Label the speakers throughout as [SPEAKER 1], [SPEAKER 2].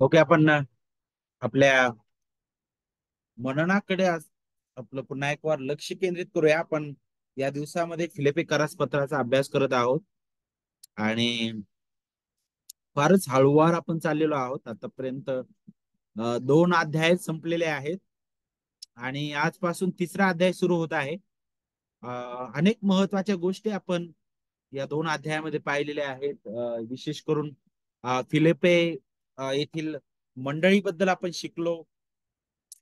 [SPEAKER 1] Okay, आपण आपल्या मननाकडे आपलं पुन्हा एक वार लक्ष केंद्रित करूया. आपण या दिवसामध्ये फिलिप्पी पत्राचा अभ्यास करत आहोत आणि फारच हळूवार आपण चाललेलो आहोत. आतापर्यंत 2 अध्याय संपलेले आहेत आणि आजपासून 3रा अध्याय सुरू होत आहे. अनेक महत्वाच्या गोष्टी आपण या 2 अध्यायामध्ये पाहिलेल्या आहेत. विशेष करून फिलिप्पे येथील मंडळीबद्दल आपण शिकलो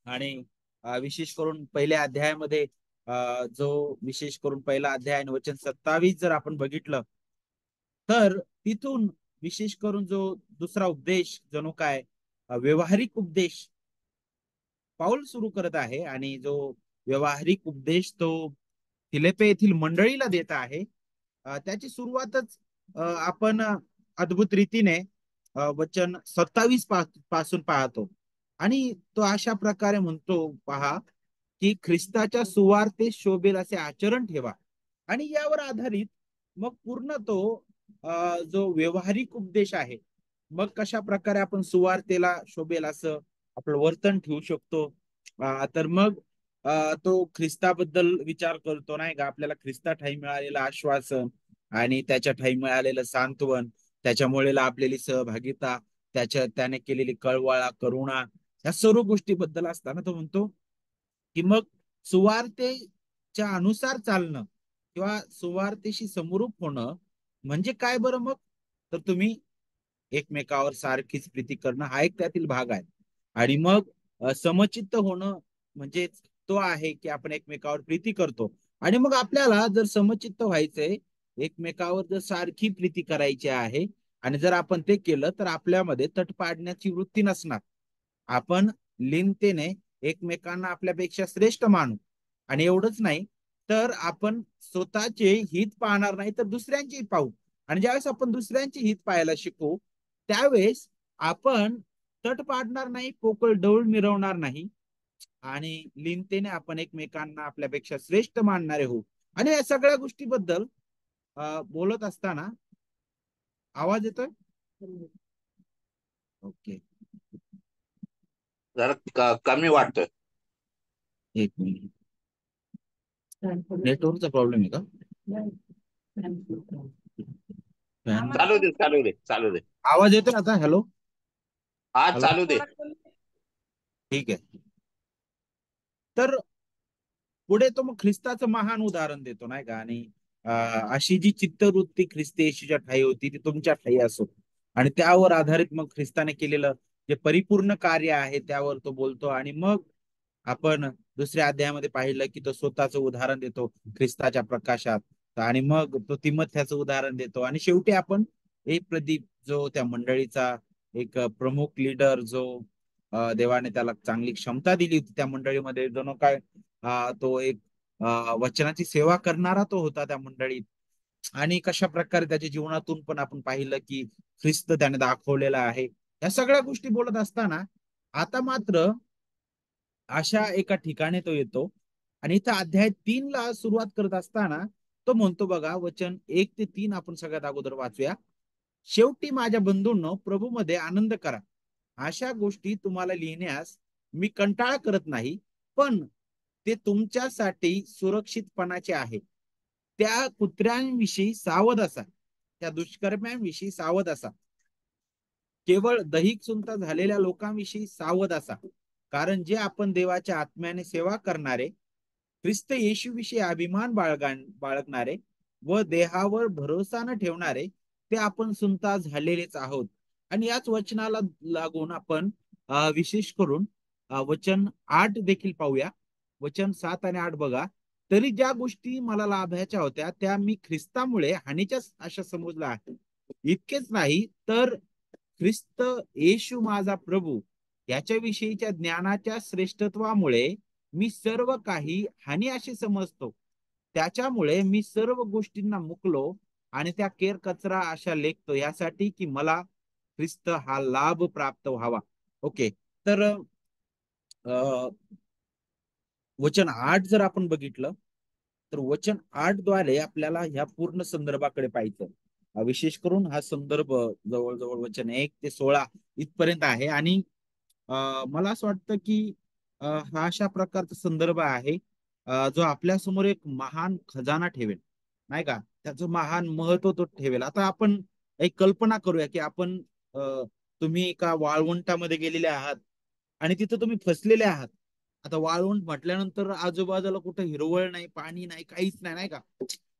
[SPEAKER 1] आणि विशेष करून पहिल्या अध्यायामध्ये जो विशेष करून पहिला अध्याय आणि वचन 27 जर आपण बघितलं तर तिथून विशेष करून जो दुसरा उपदेश जणू काय व्यवहारिक उपदेश पाऊल सुरू करत आहे आणि जो व्यवहारिक उपदेश तो फिलिप्पे येथील मंडळीला देत आहे. त्याची सुरुवातच आपण अद्भुत रीतीने वचन 27 पासून पाहतो आणि तो अशा प्रकारे म्हणतो, पहा की ख्रिस्ताच्या सुवार्ते शोभेल असे आचरण ठेवा. आणि यावर आधारित मग पूर्ण तो जो व्यवहारिक उपदेश आहे, मग कशा प्रकारे आपण सुवार्तेला शोभेल असं आपलं वर्तन ठेवू शकतो. तर मग तो ख्रिस्ताबद्दल विचार करतो नाही का, आपल्याला ख्रिस्ता ठाई मिळालेलं आश्वासन आणि त्याच्या ठाई मिळालेलं सांत्वन, त्याच्यामुळे लाभलेली सहभागिता, त्याने केलेली कळवळा करुणा, या सर्व गोष्टीबद्दल असताना तो म्हणतो की मग सुवार्तेच्या अनुसार चालणं किंवा सुवार्तेशी समरूप होणं म्हणजे काय बरं मग, तर तुम्ही एकमेकावर सारखीच प्रीती करणं हा एक त्यातील भाग आहे. आणि मग समचित्त होणं म्हणजे तो आहे की आपण एकमेकावर प्रीती करतो. आणि मग आपल्याला जर समचित्त व्हायचंय, एकमेकावर जर सारखी प्रीती करायची आहे आणि जर आपण ते केलं तर आपल्यामध्ये तट पाडण्याची वृत्ती नसणार. आपण लीनतेने एकमेकांना आपल्यापेक्षा श्रेष्ठ मानू. आणि एवढंच नाही तर आपण स्वतःचे हित पाहणार नाही तर दुसऱ्यांचे पाहू. आणि ज्यावेळेस आपण दुसऱ्यांचे हित पाहायला शिकू त्यावेळेस आपण तट पाडणार नाही, पोकळ डौल मिरवणार नाही आणि लीनतेने आपण एकमेकांना आपल्यापेक्षा श्रेष्ठ मानणारे होऊ. आणि या सगळ्या गोष्टीबद्दल बोलत असताना आवाज येतोय? ओके,
[SPEAKER 2] जरा कमी वाटतोय.
[SPEAKER 1] एक मिनिट, नेटवर्कचा प्रॉब्लेम आहे का?
[SPEAKER 2] चालू दे चालू दे चालू दे.
[SPEAKER 1] आवाज येतोय आता? हॅलो
[SPEAKER 2] हा
[SPEAKER 1] हॅलो,
[SPEAKER 2] चालू दे.
[SPEAKER 1] ठीक आहे. तर पुढे तो मग ख्रिस्ताचं महान उदाहरण देतो नाही का, आणि अशी जी चित्तवृत्ती ख्रिस्ती येशूच्या ठाई होती ती तुमच्या ठाई असो. आणि त्यावर आधारित मग ख्रिस्ताने केलेलं जे परिपूर्ण कार्य आहे त्यावर तो बोलतो. आणि मग आपण 2ऱ्या अध्यायामध्ये पाहिलं की तो स्वतःचं उदाहरण देतो ख्रिस्ताच्या प्रकाशात आणि मग तो तिमथ्याचं उदाहरण देतो. आणि शेवटी आपण एक प्रदीप जो त्या मंडळीचा एक प्रमुख लीडर जो देवाने त्याला चांगली क्षमता दिली होती त्या मंडळीमध्ये, जणू काय तो एक वचनाची सेवा करणारा तो होता त्या मंडळीत. आणि कशा प्रकारे त्याच्या जीवनातून पण आपण पाहिलं की ख्रिस्त त्याने दाखवलेला आहे. या सगळ्या गोष्टी बोलत असताना आता मात्र अशा एका ठिकाणी तो येतो आणि इथं अध्याय 3ला सुरुवात करत असताना तो म्हणतो, बघा वचन 1 ते 3 आपण सगळ्यात अगोदर वाचूया. शेवटी माझ्या बंधूंनो प्रभूमध्ये आनंद करा. अशा गोष्टी तुम्हाला लिहिण्यास मी कंटाळा करत नाही, पण ते तुमच्यासाठी सुरक्षितपणाचे आहे. त्या कुत्र्यांविषयी सावध असा, त्या दुष्कर्म्यांविषयी सावध असा, केवळ दैहिक सुनता झालेल्या लोकांविषयी सावध असा, कारण जे आपण देवाच्या आत्म्याने सेवा करणारे, ख्रिस्त येशूविषयी अभिमान बाळगणारे व देहावर भरोसा न ठेवणारे ते आपण सुनता झालेलेच आहोत. आणि याच वचनाला लागून आपण विशेष करून वचन 8 देखील पाहूया. वचन 7 आणि 8 बघा. तरी ज्या गोष्टी मला लाभायच्या होत्या त्या मी ख्रिस्तामुळे हानीच्या अशा समजल्या आहेत. इतकेच नाही तर ख्रिस्त येशू माझा प्रभू याच्याविषयीच्या ज्ञानाच्या श्रेष्ठत्वामुळे मी सर्व काही हानी असे समजतो. त्याच्यामुळे मी सर्व गोष्टींना मुकलो आणि त्या केर कचरा अशा लेखतो, यासाठी की मला ख्रिस्त हा लाभ प्राप्त व्हावा. ओके, तर वचन 8 जर आपण बघितलं तर वचन 8 द्वारे आपल्याला ह्या पूर्ण संदर्भाकडे पाहायचं विशेष करून हा संदर्भ जवळजवळ वचन 1 ते 16 इथपर्यंत आहे. आणि मला असं वाटतं की हा अशा प्रकारचा संदर्भ आहे जो आपल्या समोर एक महान खजाना ठेवेल, नाही का, त्याचं महान महत्व तो ठेवेल. आता आपण एक कल्पना करूया की आपण तुम्ही एका वाळवंटामध्ये गेलेले आहात आणि तिथं तुम्ही फसलेले आहात. आता वाळवंट म्हटल्यानंतर आजूबाजूला कुठं हिरवळ नाही, पाणी नाही, काहीच नाही, नाही का.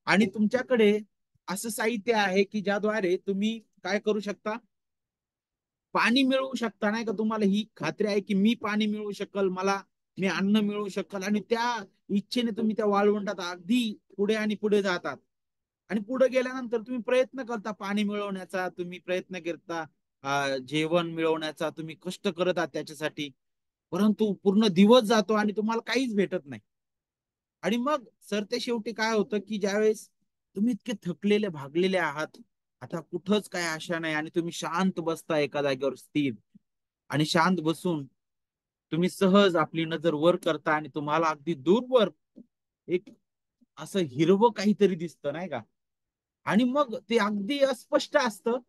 [SPEAKER 1] आणि तुमच्याकडे असं साहित्य आहे की ज्याद्वारे तुम्ही काय करू शकता, पाणी मिळवू शकता, नाही का. तुम्हाला ही खात्री आहे की मी पाणी मिळवू शकल, मी अन्न मिळवू शकल, आणि त्या इच्छेने तुम्ही त्या वाळवंटात अगदी पुढे आणि पुढे जातात. आणि पुढे गेल्यानंतर तुम्ही प्रयत्न करता पाणी मिळवण्याचा, तुम्ही प्रयत्न करता जेवण मिळवण्याचा, तुम्ही कष्ट करत आहात त्याच्यासाठी. परंतु पूर्ण दिवस जातो आणि तुम्हाला काहीच भेटत नाही. आणि मग सरते शेवटी काय होतं की ज्यावेळेस तुम्ही इतके थकलेले भागलेले आहात, आता कुठंच काय आशा नाही, आणि तुम्ही शांत बसता एका जागेवर स्थिर, आणि शांत बसून तुम्ही सहज आपली नजर वर करता आणि तुम्हाला अगदी दूरवर एक असं हिरवं काहीतरी दिसतं, नाही का. आणि मग ते अगदी अस्पष्ट असतं,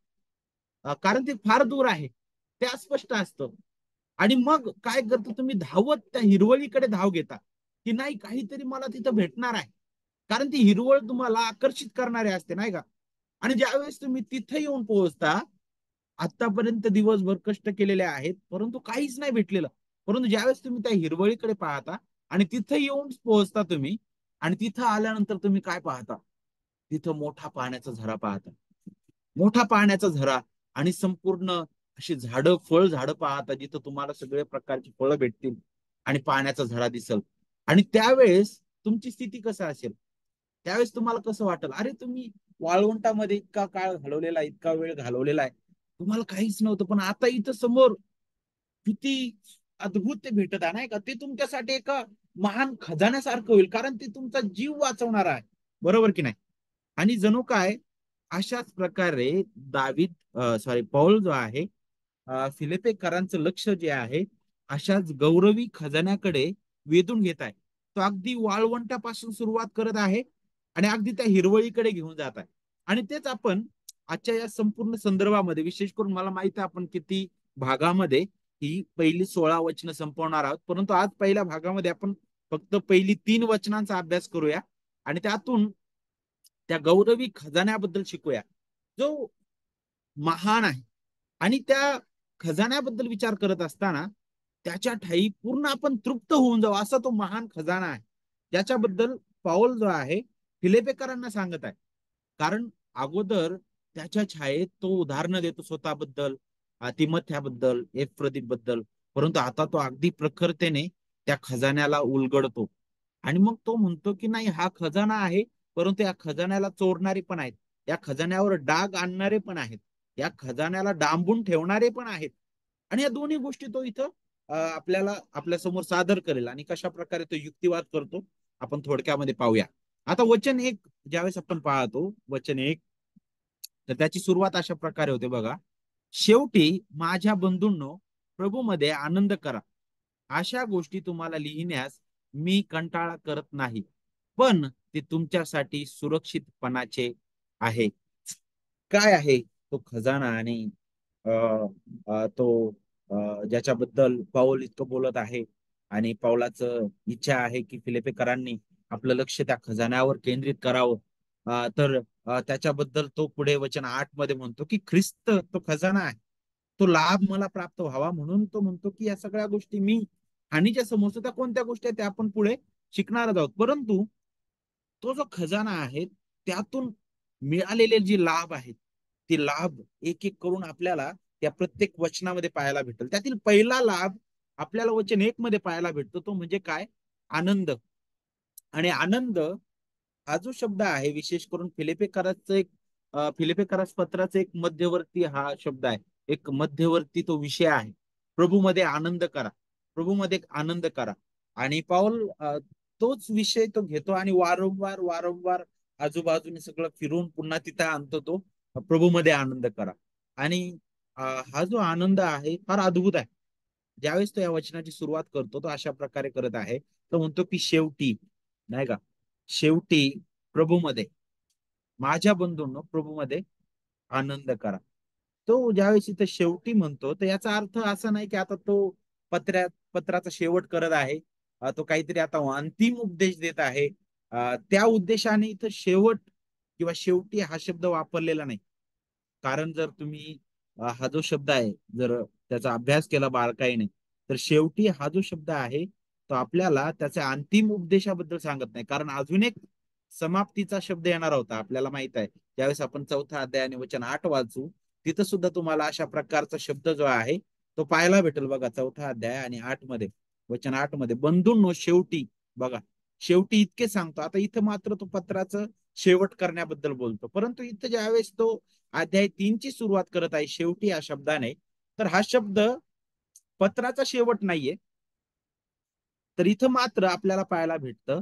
[SPEAKER 1] कारण ते फार दूर आहे, ते अस्पष्ट असतं. आणि मग काय करतो तुम्ही, धावत त्या हिरवळीकडे धाव घेता की नाही, काहीतरी मला तिथं भेटणार आहे, कारण ती हिरवळ तुम्हाला आकर्षित करणारी असते, नाही का. आणि ज्यावेळेस तुम्ही तिथे येऊन पोहोचता, आतापर्यंत दिवसभर कष्ट केलेले आहेत परंतु काहीच नाही भेटलेलं, परंतु ज्यावेळेस तुम्ही त्या हिरवळीकडे पाहता आणि तिथे येऊन पोहोचता तुम्ही, आणि तिथं आल्यानंतर तुम्ही काय पाहता, तिथं मोठा पाण्याचा झरा पाहता, मोठा पाण्याचा झरा. आणि संपूर्ण अशी झाडं, फळ झाडं पाहता जिथं तुम्हाला सगळे प्रकारची फळं भेटतील आणि पाण्याचा झरा दिसल. आणि त्यावेळेस तुमची स्थिती कसं असेल, त्यावेळेस तुम्हाला कसं वाटेल, अरे तुम्ही वाळवंटामध्ये इतका काळ घालवलेला आहे, इतका वेळ घालवलेला आहे, तुम्हाला काहीच नव्हतं, पण आता इथं समोर किती अद्भुत ते भेटत आहे, नाही का. ते तुमच्यासाठी एका महान खजान्यासारखं होईल, कारण ते तुमचा जीव वाचवणार आहे, बरोबर की नाही. आणि जणू काय अशाच प्रकारे पौल जो आहे, फिलिपेकरांचं लक्ष जे आहे अशाच गौरवी खजान्याकडे वेधून घेत आहे. तो अगदी वाळवंटापासून सुरुवात करत आहे आणि अगदी त्या हिरवळीकडे घेऊन जात आहे. आणि तेच आपण आजच्या या संपूर्ण संदर्भामध्ये, विशेष करून मला माहिती आहे आपण किती भागामध्ये ही पहिली 16 वचनं संपवणार आहोत, परंतु आज पहिल्या भागामध्ये आपण फक्त पहिली 3 वचनांचा अभ्यास करूया आणि त्यातून त्या गौरवी खजान्याबद्दल शिकूया, जो महान आहे. आणि त्या खजान्याबद्दल विचार करत असताना त्याच्या ठाई पूर्ण आपण तृप्त होऊन जाऊ, असा तो महान खजाना आहे, ज्याच्याबद्दल पाऊल जो आहे फिलिपेकरांना सांगत आहे. कारण अगोदर त्याच्या छायेत तो उदाहरणं देतो स्वतःबद्दल, तिमथ्याबद्दल, एफप्रदीप बद्दल, परंतु आता तो अगदी प्रखरतेने त्या खजान्याला उलगडतो. आणि मग तो म्हणतो की नाही, हा खजाना आहे, परंतु या खजान्याला चोरणारे पण आहेत, या खजान्यावर डाग आणणारे पण आहेत, या खजान्याला डांबून ठेवणारे पण आहेत. आणि या दोन्ही गोष्टी तो इथं आपल्याला आपल्या समोर सादर करेल. आणि कशा प्रकारे तो युक्तिवाद करतो आपण थोडक्यामध्ये पाहूया. आता वचन 1 ज्यावेळेस आपण पाहतो, वचन 1, तर त्याची सुरुवात अशा प्रकारे होते बघा. शेवटी माझ्या बंधूंनो, प्रभूमध्ये आनंद करा. अशा गोष्टी तुम्हाला लिहिण्यास मी कंटाळा करत नाही, पण ते तुमच्यासाठी सुरक्षितपणाचे आहे. काय आहे तो खजाना, आणि अ, तो ज्याच्याबद्दल पाऊल इतकं बोलत आहे. आणि पाऊलाचं इच्छा आहे की फिलिपेकरांनी आपलं लक्ष त्या खजान्यावर केंद्रित करावं. तर त्याच्याबद्दल तो पुढे वचन 8 मध्ये म्हणतो की ख्रिस्त तो खजाना आहे, तो लाभ मला प्राप्त व्हावा, म्हणून तो म्हणतो की या सगळ्या गोष्टी मी हानीच्या समोर, त्या कोणत्या गोष्टी आहेत त्या आपण पुढे शिकणार आहोत. परंतु तो जो खजाना आहे त्यातून मिळालेले जे लाभ आहेत, ते लाभ एक एक करून आपल्याला त्या प्रत्येक वचनामध्ये पाहायला भेटेल. त्यातील पहिला लाभ आपल्याला वचन 1 मध्ये पाहायला भेटतो, तो म्हणजे काय, आनंद. आणि आनंद हा जो शब्द आहे, विशेष करून फिलिपेकरास पत्राचा एक मध्यवर्ती हा शब्द आहे, एक मध्यवर्ती तो विषय आहे. प्रभूमध्ये आनंद करा, प्रभूमध्ये आनंद करा. आणि पाऊल तोच विषय तो घेतो आणि वारंवार वारंवार आजूबाजूने सगळं फिरून पुन्हा तिथं आणतो तो, प्रभूमध्ये आनंद करा. आणि हा जो आनंद आहे फार अद्भुत आहे. ज्यावेळेस तो या वचनाची सुरुवात करतो तो अशा प्रकारे करत आहे, तो म्हणतो की शेवटी, नाही का, शेवटी प्रभूमध्ये, माझ्या बंधूंनो प्रभूमध्ये आनंद करा. तो ज्यावेळेस इथं शेवटी म्हणतो तर याचा अर्थ असा नाही की आता तो पत्राचा शेवट करत आहे. तो काहीतरी आता अंतिम उपदेश देत आहे. त्या उद्देशाने इथं शेवट किंवा शेवटी हा शब्द वापरलेला नाही. कारण जर तुम्ही हा जो शब्द आहे जर त्याचा अभ्यास केला बारकाईने, तर शेवटी हा जो शब्द आहे तो आपल्याला त्याच्या अंतिम उपदेशाबद्दल सांगत नाही. कारण अजून एक समाप्तीचा शब्द येणार होता, आपल्याला माहित आहे. ज्यावेळेस आपण 4था अध्याय आणि वचन 8 वाचू, तिथं सुद्धा तुम्हाला अशा प्रकारचा शब्द जो आहे तो पाहायला भेटेल बघा. 4था अध्याय आणि 8 मध्ये, वचन 8 मध्ये, बंधूंनो शेवटी, बघा शेवटी इतके सांगतो. आता इथं मात्र तो पत्राचं शेवट करण्याबद्दल बोलतो, परंतु इथं ज्यावेळेस तो अध्याय 3 ची सुरुवात करत आहे शेवटी या शब्दाने, तर हा शब्द पत्राचा शेवट नाहीये. तर इथं मात्र आपल्याला पाहायला भेटतं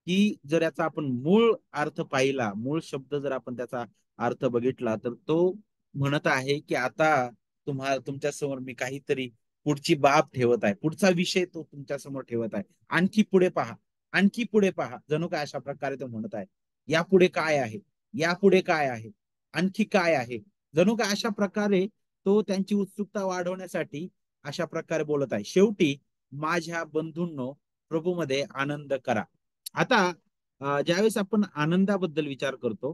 [SPEAKER 1] की जर याचा आपण मूळ अर्थ पाहिला, मूळ शब्द जर आपण त्याचा अर्थ बघितला, तर तो म्हणत आहे की आता तुमच्या समोर मी काहीतरी पुढची बाब ठेवत आहे, पुढचा विषय तो तुमच्या समोर ठेवत आहे. आणखी पुढे पहा, आणखी पुढे पहा, जणू काय अशा प्रकारे तो म्हणत आहे. यापुढे काय आहे, यापुढे काय आहे, आणखी काय आहे, जणू काय अशा प्रकारे तो त्यांची उत्सुकता वाढवण्यासाठी अशा प्रकारे बोलत आहे. शेवटी माझ्या बंधूंनो प्रभूमध्ये आनंद करा. आता ज्यावेळेस आपण आनंदाबद्दल विचार करतो,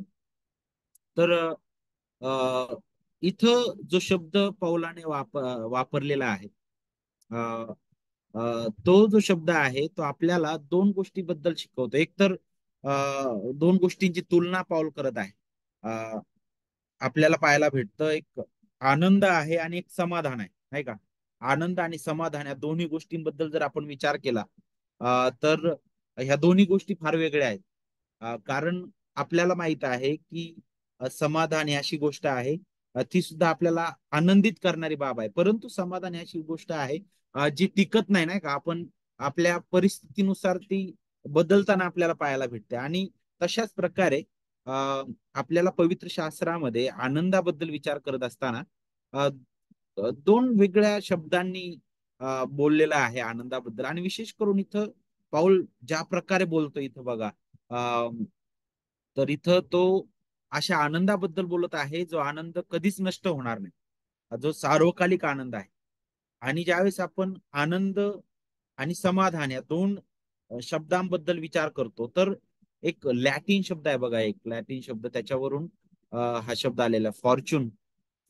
[SPEAKER 1] तर इथं जो शब्द पौलाने वापरलेला आहे, अ, तो जो शब्द आहे तो आपल्याला दोन गोष्टीबद्दल शिकवतो. एक तर दोन गोष्टींची तुलना पाऊल करत आहे. आपल्याला पाहायला भेटतं एक आनंद आहे आणि एक समाधान आहे, नाही का. आनंद आणि समाधान या दोन्ही गोष्टींबद्दल जर आपण विचार केला, तर ह्या दोन्ही गोष्टी फार वेगळ्या आहेत. कारण आपल्याला माहित आहे की समाधान ही अशी गोष्ट आहे, ती सुद्धा आपल्याला आनंदित करणारी बाब आहे. परंतु समाधान ही अशी गोष्ट आहे जी टिकत नाही, नाही का. आपण आपल्या परिस्थितीनुसार ती बदलताना आपल्याला पाहायला भेटते. आणि तशाच प्रकारे आपल्याला पवित्र शास्त्रामध्ये आनंदाबद्दल विचार करत असताना अ, दोन वेगळ्या शब्दांनी बोललेला आहे आनंदाबद्दल. आणि विशेष करून इथं पाऊल ज्या प्रकारे बोलतो इथं बघा, तर इथं तो अशा आनंदाबद्दल बोलत आहे जो आनंद कधीच नष्ट होणार नाही, जो सार्वकालिक आनंद आहे. आणि ज्यावेळेस आपण आनंद आणि समाधान या दोन शब्दांबद्दल विचार करतो, तर एक लॅटिन शब्द आहे बघा, एक लॅटिन शब्द त्याच्यावरून हा शब्द आलेला फॉर्च्यून.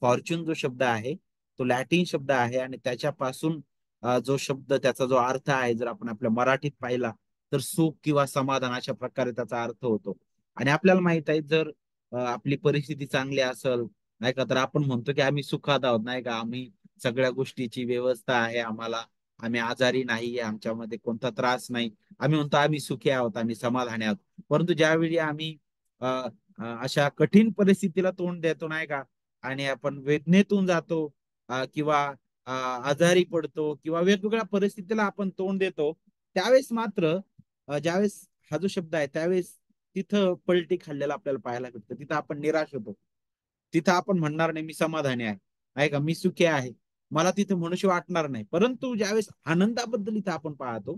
[SPEAKER 1] फॉर्च्यून जो शब्द आहे तो लॅटिन शब्द आहे. आणि त्याच्यापासून जो शब्द त्याचा जो अर्थ आहे जर आपण आपल्या मराठीत पाहिला, तर सुख किंवा समाधान अशा प्रकारे त्याचा अर्थ होतो. आणि आपल्याला माहित आहे जर आपली परिस्थिती चांगली असेल, नाही का, तर आपण म्हणतो की आम्ही सुखात आहोत, नाही का, आम्ही सगळ्या गोष्टीची व्यवस्था आहे आम्हाला, आम्ही आजारी नाहीये, आमच्यामध्ये कोणता त्रास नाही, आम्ही म्हणतो आम्ही सुखी आहोत, आम्ही समाधानी आहोत. परंतु ज्यावेळी आम्ही अशा कठीण परिस्थितीला तोंड देतो, नाही का, आणि आपण वेदनेतून जातो, किंवा आजारी पडतो, किंवा वेगवेगळ्या परिस्थितीला आपण तोंड देतो, त्यावेळेस मात्र ज्यावेळेस हा जो शब्द आहे त्यावेळेस तिथं पलटी खाल्लेला आपल्याला पाहायला भेटतं. तिथं आपण निराश होतो, तिथं आपण म्हणणार नाही मी समाधानी आहे का, मी सुखी आहे, मला तिथे म्हणूशी वाटणार नाही. परंतु ज्यावेळेस आनंदाबद्दल इथं आपण पाहतो,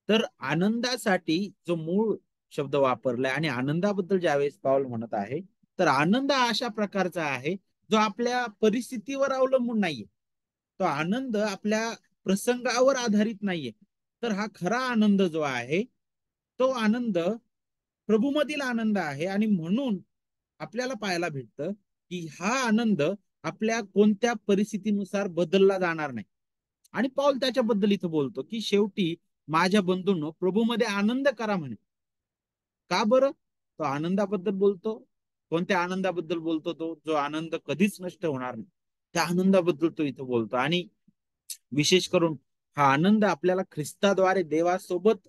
[SPEAKER 1] तर आनंदासाठी जो मूळ शब्द वापरलाय आणि आनंदाबद्दल ज्यावेळेस पाऊल म्हणत आहे, तर आनंद अशा प्रकारचा आहे जो आपल्या परिस्थितीवर अवलंबून नाहीये. तो आनंद आपल्या प्रसंगावर आधारित नाहीये. तर हा खरा आनंद जो आहे तो आनंद प्रभूमधील आनंद आहे. आणि म्हणून आपल्याला पाहायला भेटतं की हा आनंद आपल्या कोणत्या परिस्थितीनुसार बदलला जाणार नाही. आणि पौल त्याच्याबद्दल इथं बोलतो की शेवटी माझ्या बंधूंनो प्रभूमध्ये आनंद करा म्हणे. का बरं तो आनंदाबद्दल बोलतो? कोणत्या आनंदाबद्दल बोलतो? तो जो आनंद कधीच नष्ट होणार नाही, त्या आनंदाबद्दल तो इथं बोलतो. आणि विशेष करून हा आनंद आपल्याला ख्रिस्ताद्वारे देवासोबत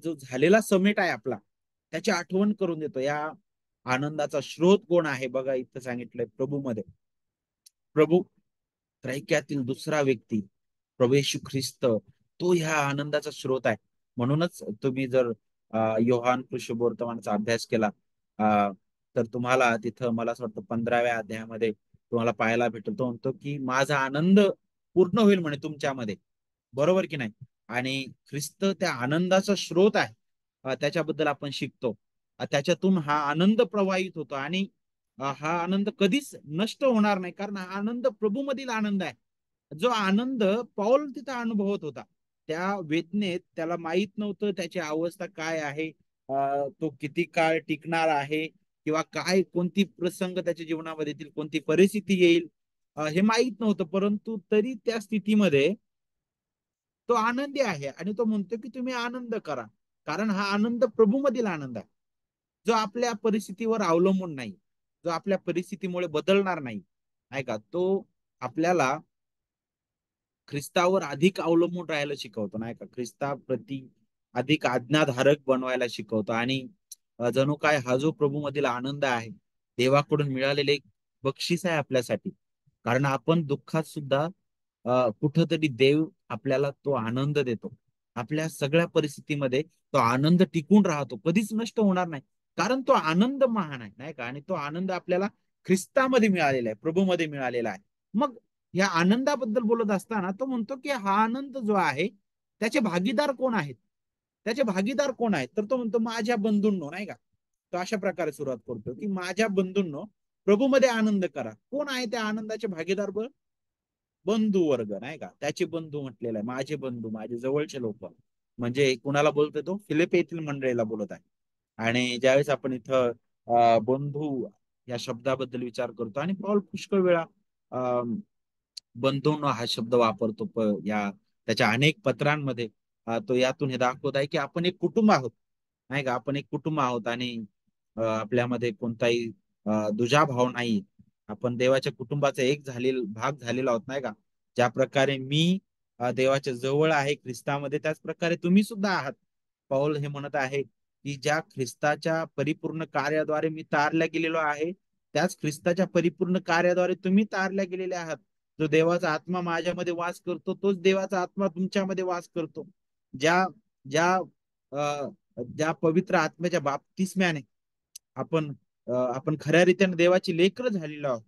[SPEAKER 1] जो झालेला समेट आहे आपला, त्याची आठवण करून देतो. या आनंदाचा स्रोत कोण आहे बघा, इथं सांगितलंय प्रभूमध्ये. प्रभू त्रैक्यातील दुसरा व्यक्ती प्रभू येशू ख्रिस्त, तो ह्या आनंदाचा स्रोत आहे. म्हणूनच तुम्ही जर योहान कृष्णवर्तमानाचा अभ्यास केला, तर तुम्हाला तिथं मला असं वाटतं 15व्या अध्यायामध्ये तुम्हाला पाहायला भेटतो, म्हणतो की माझा आनंद पूर्ण होईल म्हणे तुमच्यामध्ये, बरोबर की नाही. आणि ख्रिस्त त्या आनंदाचा स्रोत आहे, त्याच्याबद्दल आपण शिकतो. त्याच्यातून हा आनंद प्रवाहित होतो. आणि हा आनंद कधीच नष्ट होणार नाही, कारण हा आनंद प्रभूमधील आनंद आहे. जो आनंद पौल तिथं अनुभवत होता, त्या वेदनेत त्याला माहित नव्हतं त्याची अवस्था काय आहे, तो किती काळ टिकणार आहे, किंवा काय कोणती प्रसंग त्याच्या जीवनामध्ये येतील, कोणती परिस्थिती येईल, हे माहित नव्हतं. परंतु तरी त्या स्थितीमध्ये तो आनंदी आहे आणि तो म्हणतो की तुम्ही आनंद करा, कारण हा आनंद प्रभूमधील आनंद आहे, जो आपल्या परिस्थितीवर अवलंबून नाही, जो आपल्या परिस्थितीमुळे बदलणार नाही. नाही का, तो आपल्याला ख्रिस्तावर अधिक अवलंबून राहायला शिकवतो, नाही का, ख्रिस्ताप्रती अधिक आज्ञाधारक बनवायला शिकवतो. आणि जणू काय हा जो प्रभूमधील आनंद आहे, देवाकडून मिळालेले एक बक्षीस आहे आपल्यासाठी. कारण आपण दुःखात सुद्धा कुठंतरी देव आपल्याला तो आनंद देतो. आपल्या सगळ्या परिस्थितीमध्ये तो आनंद टिकून राहतो, कधीच नष्ट होणार नाही, कारण तो आनंद महान आहे, नाही का. आणि तो आनंद आपल्याला ख्रिस्तामध्ये मिळालेला आहे, प्रभूमध्ये मिळालेला आहे. मग या आनंदाबद्दल बोलत असताना तो म्हणतो की हा आनंद जो आहे त्याचे भागीदार कोण आहेत, त्याचे भागीदार कोण आहेत, तर तो म्हणतो माझ्या बंधूंनो, नाही का. तो अशा प्रकारे सुरुवात करतो की माझ्या बंधूंनो, प्रभूमध्ये आनंद करा. कोण आहे त्या आनंदाचे भागीदार? बंधू वर्ग, नाही का. त्याचे बंधू म्हटलेला आहे, माझे बंधू, माझे जवळचे लोक. म्हणजे कुणाला बोलतोय? तो फिलिप येथील मंडळीला बोलत आहे. आणि ज्यावेळेस आपण इथं बंधू या शब्दाबद्दल विचार करतो, आणि पौल पुष्कळ वेळा बंधूंनो हा शब्द वापरतो, या त्याच्या अनेक पत्रांमध्ये. तो यातून हे दाखवत आहे की आपण एक कुटुंब आहोत, नाही का. आपण एक कुटुंब आहोत, आणि आपल्यामध्ये कोणताही दुजाभाव नाही. आपण देवाच्या कुटुंबाचा एक भाग झालेला आहोत, नाही का. ज्या प्रकारे मी देवाच्या जवळ आहे ख्रिस्तामध्ये, त्याच प्रकारे तुम्ही सुद्धा आहात. पौल हे म्हणत आहे की ज्या ख्रिस्ताच्या परिपूर्ण कार्याद्वारे मी तारल्या गेलेलो आहे, त्याच ख्रिस्ताच्या परिपूर्ण कार्याद्वारे तुम्ही तारल्या गेलेले आहात. जो देवाचा आत्मा माझ्यामध्ये वास करतो, तोच देवाचा आत्मा तुमच्यामध्ये वास करतो. ज्या ज्या अ, ज्या पवित्र आत्म्याच्या बाप्तिस्म्याने आपण खऱ्या रीतीने देवाची लेकरं झालेलो आहोत,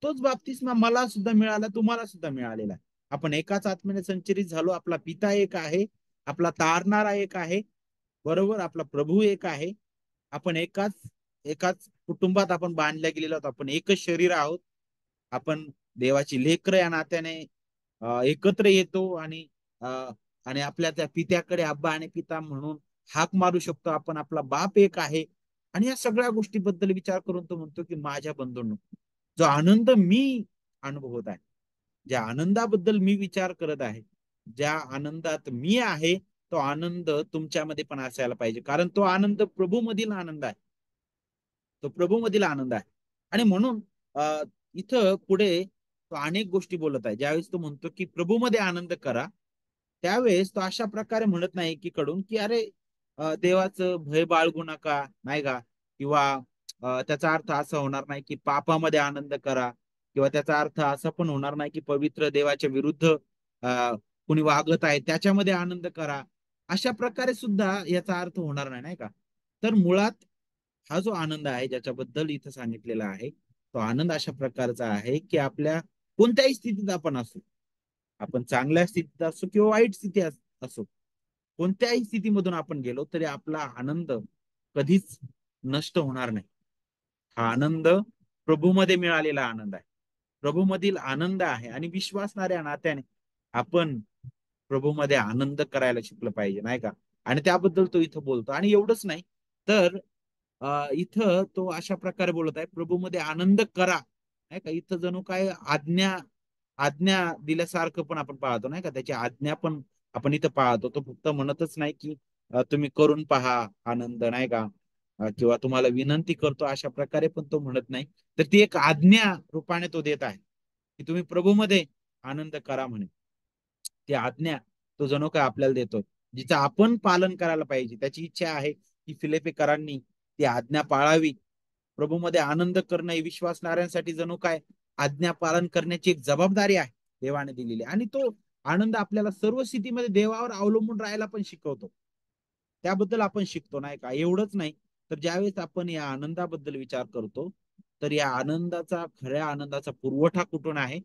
[SPEAKER 1] तोच बाप्तिस्मा मला सुद्धा मिळाला, तुम्हाला सुद्धा मिळालेला आहे. आपण एकाच आत्म्याने संचरित झालो. आपला पिता एक आहे, आपला तारणारा एक आहे, बरोबर, आपला प्रभू एक आहे. आपण एकाच एकाच कुटुंबात आपण बांधल्या गेलेलो आहोत. आपण एकच शरीर आहोत. आपण देवाची लेकरं या नात्याने एकत्र येतो, अ, आणि आपल्या त्या पित्याकडे अब्बा आणि पिता म्हणून हाक मारू शकतो आपण. आपला बाप एक आहे. आणि या सगळ्या गोष्टीबद्दल विचार करून तो म्हणतो की माझ्या बंधूंनो, जो आनंद मी अनुभवत आहे, ज्या आनंदाबद्दल मी विचार करत आहे, ज्या आनंदात मी आहे, तो आनंद तुमच्यामध्ये पण असायला पाहिजे, कारण तो आनंद प्रभूमधील आनंद आहे. तो प्रभूमधील आनंद आहे. आणि म्हणून इथं पुढे तो अनेक गोष्टी बोलत आहे. ज्यावेळेस तो म्हणतो की प्रभूमध्ये आनंद करा, त्यावेळेस तो अशा प्रकारे म्हणत नाही एकीकडून की अरे देवाचं भय बाळगू नका, नाही का, किंवा त्याचा अर्थ असा होणार नाही की पापामध्ये आनंद करा, किंवा त्याचा अर्थ असा पण होणार नाही की पवित्र देवाच्या विरुद्ध कुणी वागत आहे त्याच्यामध्ये आनंद करा. अशा प्रकारे सुद्धा याचा अर्थ होणार नाही, नाही का. तर मुळात हा जो आनंद आहे ज्याच्याबद्दल इथं सांगितलेला आहे, तो आनंद अशा प्रकारचा आहे की आपल्या कोणत्याही स्थितीत आपण असू, आपण चांगल्या स्थितीत असो किंवा वाईट स्थिती असो, कोणत्याही स्थितीमधून आपण गेलो तरी आपला आनंद कधीच नष्ट होणार नाही. हा आनंद प्रभूमध्ये मिळालेला आनंद आहे, प्रभूमधील आनंद आहे. आणि विश्वासणाऱ्या नात्याने आपण प्रभूमध्ये आनंद करायला शिकलं पाहिजे, नाही का. आणि त्याबद्दल तो इथं बोलतो. आणि एवढंच नाही तर इथं तो अशा प्रकारे बोलत आहे, प्रभूमध्ये आनंद करा, नाही का. इथं जणू काय आज्ञा आज्ञा दिल्यासारखं पण आपण पाहतो, नाही का. त्याची आज्ञा पण आपण इथं पाहतो. तो फक्त म्हणतच नाही की तुम्ही करून पहा आनंद, नाही का, किंवा तुम्हाला विनंती करतो अशा प्रकारे पण तो म्हणत नाही. तर ती एक आज्ञा रूपाने तो देत आहे की तुम्ही प्रभूमध्ये आनंद करा म्हणे. ती आज्ञा तो जणू काय आपल्याला देतो, जिचं आपण पालन करायला पाहिजे. त्याची इच्छा आहे की फिलिपिकरांनी ती आज्ञा पाळावी. प्रभूमध्ये आनंद करणं ही विश्वासणाऱ्यांसाठी जणू काय आज्ञा पालन करण्याची एक जबाबदारी आहे देवाने दिलेली. आणि तो आनंद आपल्याला सर्व स्थितीमध्ये देवावर अवलंबून राहायला पण शिकवतो. त्याबद्दल आपण शिकतो, नाही का. एवढंच नाही तर ज्यावेळेस आपण या आनंदाबद्दल विचार करतो, तर या आनंदाचा, खऱ्या आनंदाचा पुरवठा कुठून आहे,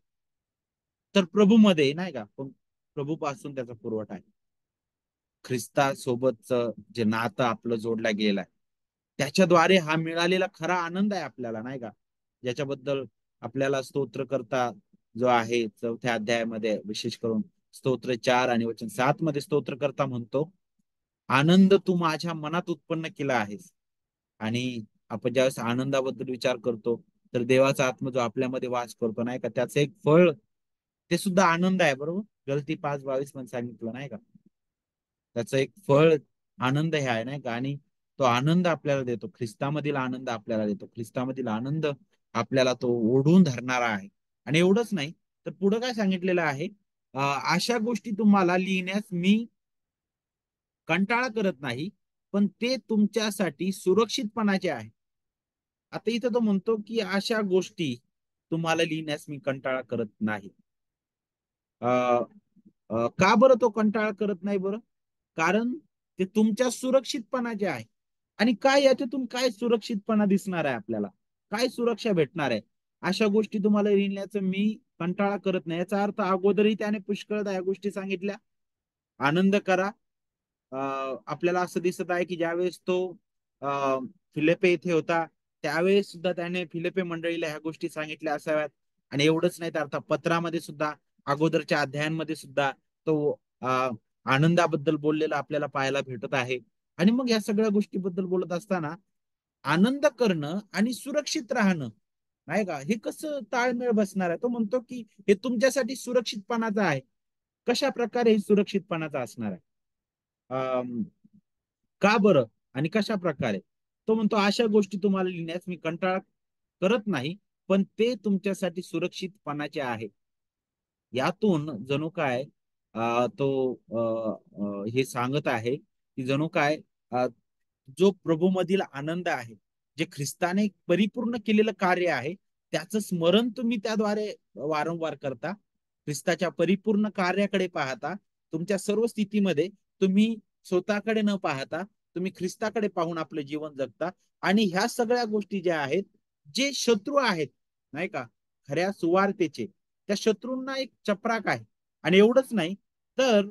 [SPEAKER 1] तर प्रभूमध्ये, नाही का. पण प्रभूपासून त्याचा पुरवठा आहे. ख्रिस्ता सोबतच जे नातं आपलं जोडलं गेलेलं आहे, त्याच्याद्वारे हा मिळालेला खरा आनंद आहे आपल्याला, नाही का. ज्याच्याबद्दल आपल्याला स्तोत्रकर्ता जो आहे 4थ्या अध्यायामध्ये विशेष करून स्तोत्र 4 आणि वचन 7 मध्ये स्तोत्रकर्ता म्हणतो, आनंद तू माझ्या मनात उत्पन्न केला आहेस. आणि आपण ज्यावेळेस आनंदाबद्दल विचार करतो, तर देवाचा आत्मा जो आपल्यामध्ये वास करतो नाही का, त्याचं एक फळ ते सुद्धा आनंद आहे. बरोबर, गलती 5:22 मध्ये सांगितलं नाही का, त्याचं एक फळ आनंद हे आहे नाही का. आणि तो आनंद आपल्याला देतो, ख्रिस्तामधील आनंद आपल्याला देतो, ख्रिस्तामधील आनंद आपल्याला तो ओढून धरणारा आहे. आणि एवढंच नाही, तर पुढे काय सांगितलेलं आहे, अशा गोष्टी तुम्हाला लिहिण्यास मी कंटाळा करत नाही, पण ते तुमच्यासाठी सुरक्षितपणाचे आहे. आता इथं तो म्हणतो की अशा गोष्टी तुम्हाला लिहिण्यास मी कंटाळा करत नाही. का बरं तो कंटाळा करत नाही बरं? कारण ते तुमच्या सुरक्षितपणाचे आहे. आणि काय याच्यातून काय सुरक्षितपणा दिसणार आहे आपल्याला, काय सुरक्षा भेटणार आहे, अशा गोष्टी तुम्हाला लिहिण्याचं मी कंटाळा करत नाही. याचा अर्थ अगोदरही त्याने पुष्कळदा या गोष्टी सांगितल्या. आनंद करा. आपल्याला असं दिसत आहे की ज्यावेळेस तो फिलिपे येथे होता, त्यावेळेस सुद्धा त्याने फिलिपे मंडळीला ह्या गोष्टी सांगितल्या असाव्यात. आणि एवढंच नाही तर अर्थात पत्रामध्ये सुद्धा, अगोदरच्या अध्यायांमध्ये सुद्धा तो आनंदाबद्दल बोललेला आपल्याला पाहायला भेटत आहे. आणि मग या सगळ्या गोष्टीबद्दल बोलत असताना आनंद करणं आणि सुरक्षित राहणं नाही का, हे कसं ताळमेळ बसणार आहे? तो म्हणतो की हे तुमच्यासाठी सुरक्षितपणाचं आहे. कशा प्रकारे हे सुरक्षितपणाचं असणार आहे? का बरं आणि कशा प्रकारे? तो म्हणतो अशा गोष्टी तुम्हाला लिहिण्यास मी कंटाळा करत नाही, पण ते तुमच्यासाठी सुरक्षितपणाचे आहे. यातून जणू काय तो हे सांगत आहे की जणू काय जो प्रभूमधील आनंद आहे, जे ख्रिस्ताने परिपूर्ण केलेलं कार्य आहे, त्याचं स्मरण तुम्ही त्याद्वारे वारंवार करता. ख्रिस्ताच्या परिपूर्ण कार्याकडे पाहता. तुमच्या सर्व स्थितीमध्ये तुम्ही स्वतःकडे न पाहता तुम्ही ख्रिस्ताकडे पाहून आपलं जीवन जगता. आणि ह्या सगळ्या गोष्टी ज्या आहेत, जे शत्रू आहेत नाही का खऱ्या सुवार्तेचे, त्या शत्रूंना एक चपराक आहे. आणि एवढंच नाही तर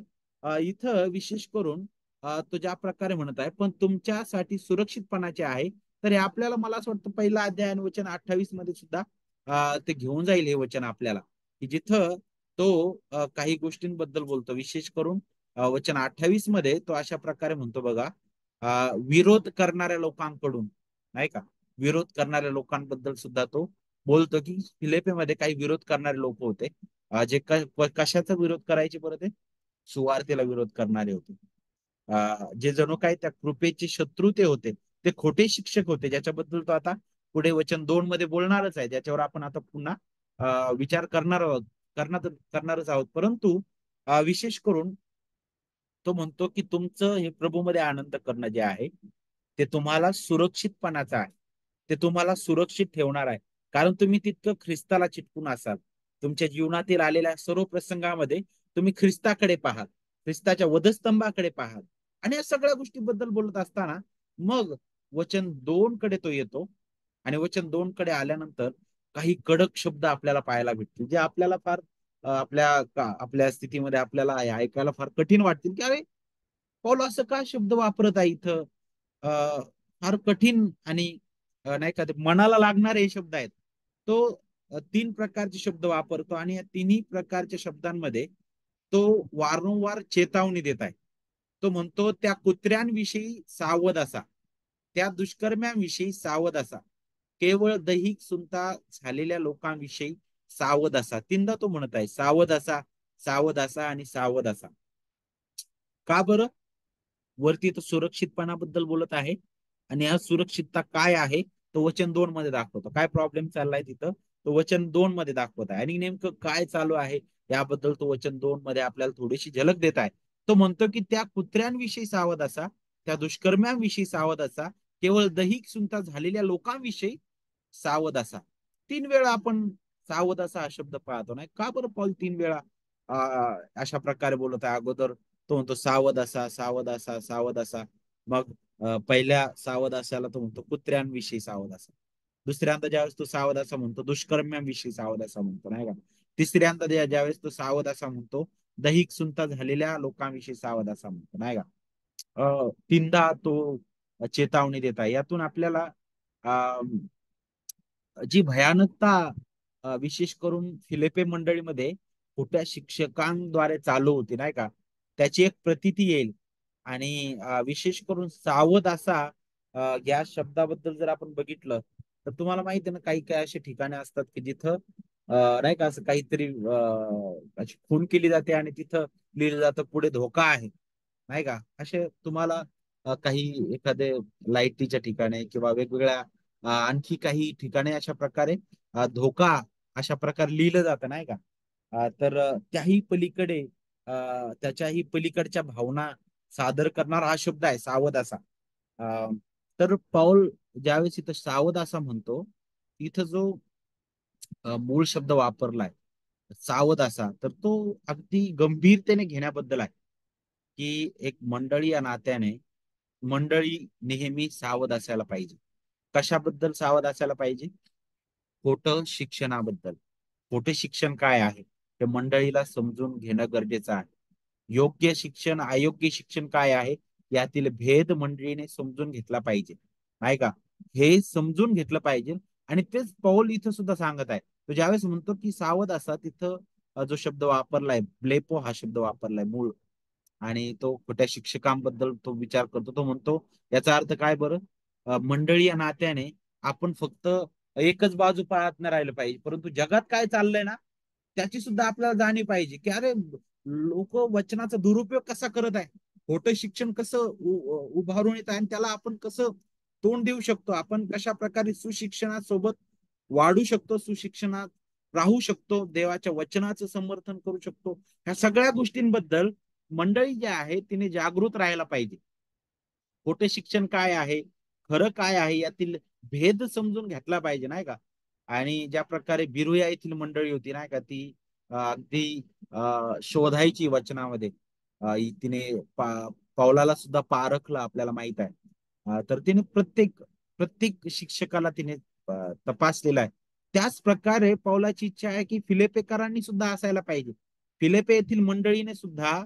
[SPEAKER 1] इथं विशेष करून तो ज्या प्रकारे म्हणत आहे, पण तुमच्यासाठी सुरक्षितपणाचे आहे. तर हे आपल्याला, मला असं वाटतं, पहिला अध्याय आणि वचन 28 मध्ये सुद्धा ते घेऊन जाईल हे वचन आपल्याला, की जिथं तो काही गोष्टींबद्दल बोलतो. विशेष करून वचन 28 मध्ये तो अशा प्रकारे म्हणतो बघा, विरोध करणाऱ्या लोकांकडून नाही का, विरोध करणाऱ्या लोकांबद्दल सुद्धा तो बोलतो की फिलिपीमध्ये काही विरोध करणारे लोक होते, जे कशाचा विरोध करायचे बरं? ते सुवार्तेला विरोध करणारे होते. जे जणू काय त्या कृपेचे शत्रू ते होते, ते खोटे शिक्षक होते, ज्याच्याबद्दल तो आता पुढे वचन 2 मध्ये बोलणारच आहे, ज्याच्यावर आपण आता पुन्हा विचार करणार आहोत, करणारच आहोत. परंतु विशेष करून तो म्हणतो की तुमचं हे प्रभूमध्ये आनंद करणं जे आहे, ते तुम्हाला सुरक्षितपणाचं आहे. ते तुम्हाला सुरक्षित ठेवणार आहे. कारण तुम्ही तितकं ख्रिस्ताला चिटकून असाल. तुमच्या जीवनातील आलेल्या सर्व प्रसंगामध्ये तुम्ही ख्रिस्ताकडे पाहाल, ख्रिस्ताच्या वधस्तंभाकडे पाहाल. आणि या सगळ्या गोष्टीबद्दल बोलत असताना मग वचन 2 कडे तो येतो. आणि वचन 2 कडे आल्यानंतर काही कडक शब्द आपल्याला पाहायला भेटतील, जे आपल्याला फार आपल्या स्थितीमध्ये आपल्याला ऐकायला फार कठीण वाटतील, की अरे पौल असं का शब्द वापरत आहे इथं. फार कठीण आणि नाही का ते मनाला लागणारे हे शब्द आहेत. तो 3 प्रकारचे शब्द वापरतो आणि या तिन्ही प्रकारच्या शब्दांमध्ये तो वारंवार चेतावणी देत आहे. तो म्हणतो त्या कुत्र्यांविषयी सावध असा, त्या दुष्कर्म्यांविषयी सावध असा, केवळ दैहिक सुनता झालेल्या लोकांविषयी सावध असा. तीनदा तो म्हणत आहे सावध असा, सावध असा आणि सावध असा. का बरं? वरती तो सुरक्षितपणाबद्दल बोलत आहे. आणि हा सुरक्षितता काय आहे तो वचन 2 मध्ये दाखवतो. काय प्रॉब्लेम चाललाय तिथं तो वचन 2 मध्ये दाखवत आहे. आणि नेमकं काय चालू आहे याबद्दल तो वचन 2 मध्ये आपल्याला थोडीशी झलक देत आहे. तो म्हणतो की त्या कुत्र्यांविषयी सावध असा, त्या दुष्कर्म्यांविषयी सावध असा, केवळ दैहिक सुनता झालेल्या लोकांविषयी सावध असा. 3 वेळा आपण सावध असा हा शब्द पाहतो. नाही का बरं पॉल 3 वेळा अशा प्रकारे बोलत आहे? अगोदर तो म्हणतो सावध असा, सावध असा, सावध असा. मग पहिल्या सावध असाला तो म्हणतो कुत्र्यांविषयी सावध असा. दुसऱ्यांदा ज्यावेळेस तो सावध असा म्हणतो दुष्कर्म्यांविषयी सावध असा म्हणतो नाही का. तिसऱ्यांदा ज्यावेळेस तो सावध असा म्हणतो दैहिक सुनता झालेल्या लोकांविषयी सावध असा म्हणतो नाही का. 3दा तो चेतावणी देत आहे. यातून आपल्याला जी भयानकता विशेष करून फिलिपे मंडळीमध्ये खोट्या शिक्षकांद्वारे चालू होती नाही का, त्याची एक प्रतीती येईल. आणि विशेष करून सावध असा या शब्दाबद्दल जर आपण बघितलं तर तुम्हाला माहिती आहे ना, काही काही असे ठिकाणे असतात की जिथं नाही का असं काहीतरी अशी खून केली जाते आणि तिथं लिहिलं जातं पुढे धोका आहे नाही का. असे तुम्हाला काही एखादे लाईटीच्या ठिकाणी किंवा वेगवेगळ्या आणखी काही ठिकाणी अशा प्रकारे धोका अशा प्रकारे लिहिलं जातं नाही का. तर त्याही पलीकडे त्याच्याही पलीकडच्या भावना सादर करणारा हा शब्द आहे सावध असा. अ, तर पाऊल ज्यावेळेस इथं सावध असा म्हणतो, इथं जो मूळ शब्द वापरलाय सावध असा, तर तो अगदी गंभीरतेने घेण्याबद्दल आहे. की एक मंडळी या नात्याने मंडळी नेहमी सावध असायला पाहिजे. कशाबद्दल सावध असायला पाहिजे? खोटं शिक्षणाबद्दल. खोटे शिक्षण काय आहे हे मंडळीला समजून घेणं गरजेचं आहे. योग्य शिक्षण अयोग्य शिक्षण काय आहे यातील भेद मंडळीने समजून घेतला पाहिजे नाही का. हे समजून घेतलं पाहिजे. आणि तेच पौल इथं सुद्धा सांगत आहे. तो ज्यावेळेस म्हणतो की सावध असा, तिथं जो शब्द वापरलाय ब्लेपो हा शब्द वापरलाय मूळ. आणि तो खोट्या शिक्षकांबद्दल तो विचार करतो. तो म्हणतो याचा अर्थ काय बरं? मंडळी या नात्याने आपण फक्त एकच बाजू पाहत नाही राहिलं पाहिजे, परंतु जगात काय चाललंय ना त्याची सुद्धा आपल्याला जाणीव पाहिजे की अरे लोक वचनाचा दुरुपयोग कसा करत आहे, खोटं शिक्षण कसं उभारून येत आहे आणि त्याला आपण कसं तोंड देऊ शकतो, आपण कशा प्रकारे सुशिक्षणासोबत वाढू शकतो, सुशिक्षणात राहू शकतो, देवाच्या वचनाचं समर्थन करू शकतो. ह्या सगळ्या गोष्टींबद्दल मंडळी जी आहे तिने जागृत राहायला पाहिजे. खोटे शिक्षण काय आहे, खरं काय आहे यातील भेद समजून घेतला पाहिजे नाही का. आणि ज्या प्रकारे बिरुया येथील मंडळी होती नाही का, ती अगदी शोधायची वचनामध्ये. तिने पावलाला सुद्धा पारखलं आपल्याला माहित आहे. तर तिने प्रत्येक प्रत्येक शिक्षकाला तिने तपासलेला आहे. त्याच प्रकारे पावलाची इच्छा आहे की फिलेपेकरांनी सुद्धा असायला पाहिजे. फिलेपे येथील मंडळीने सुद्धा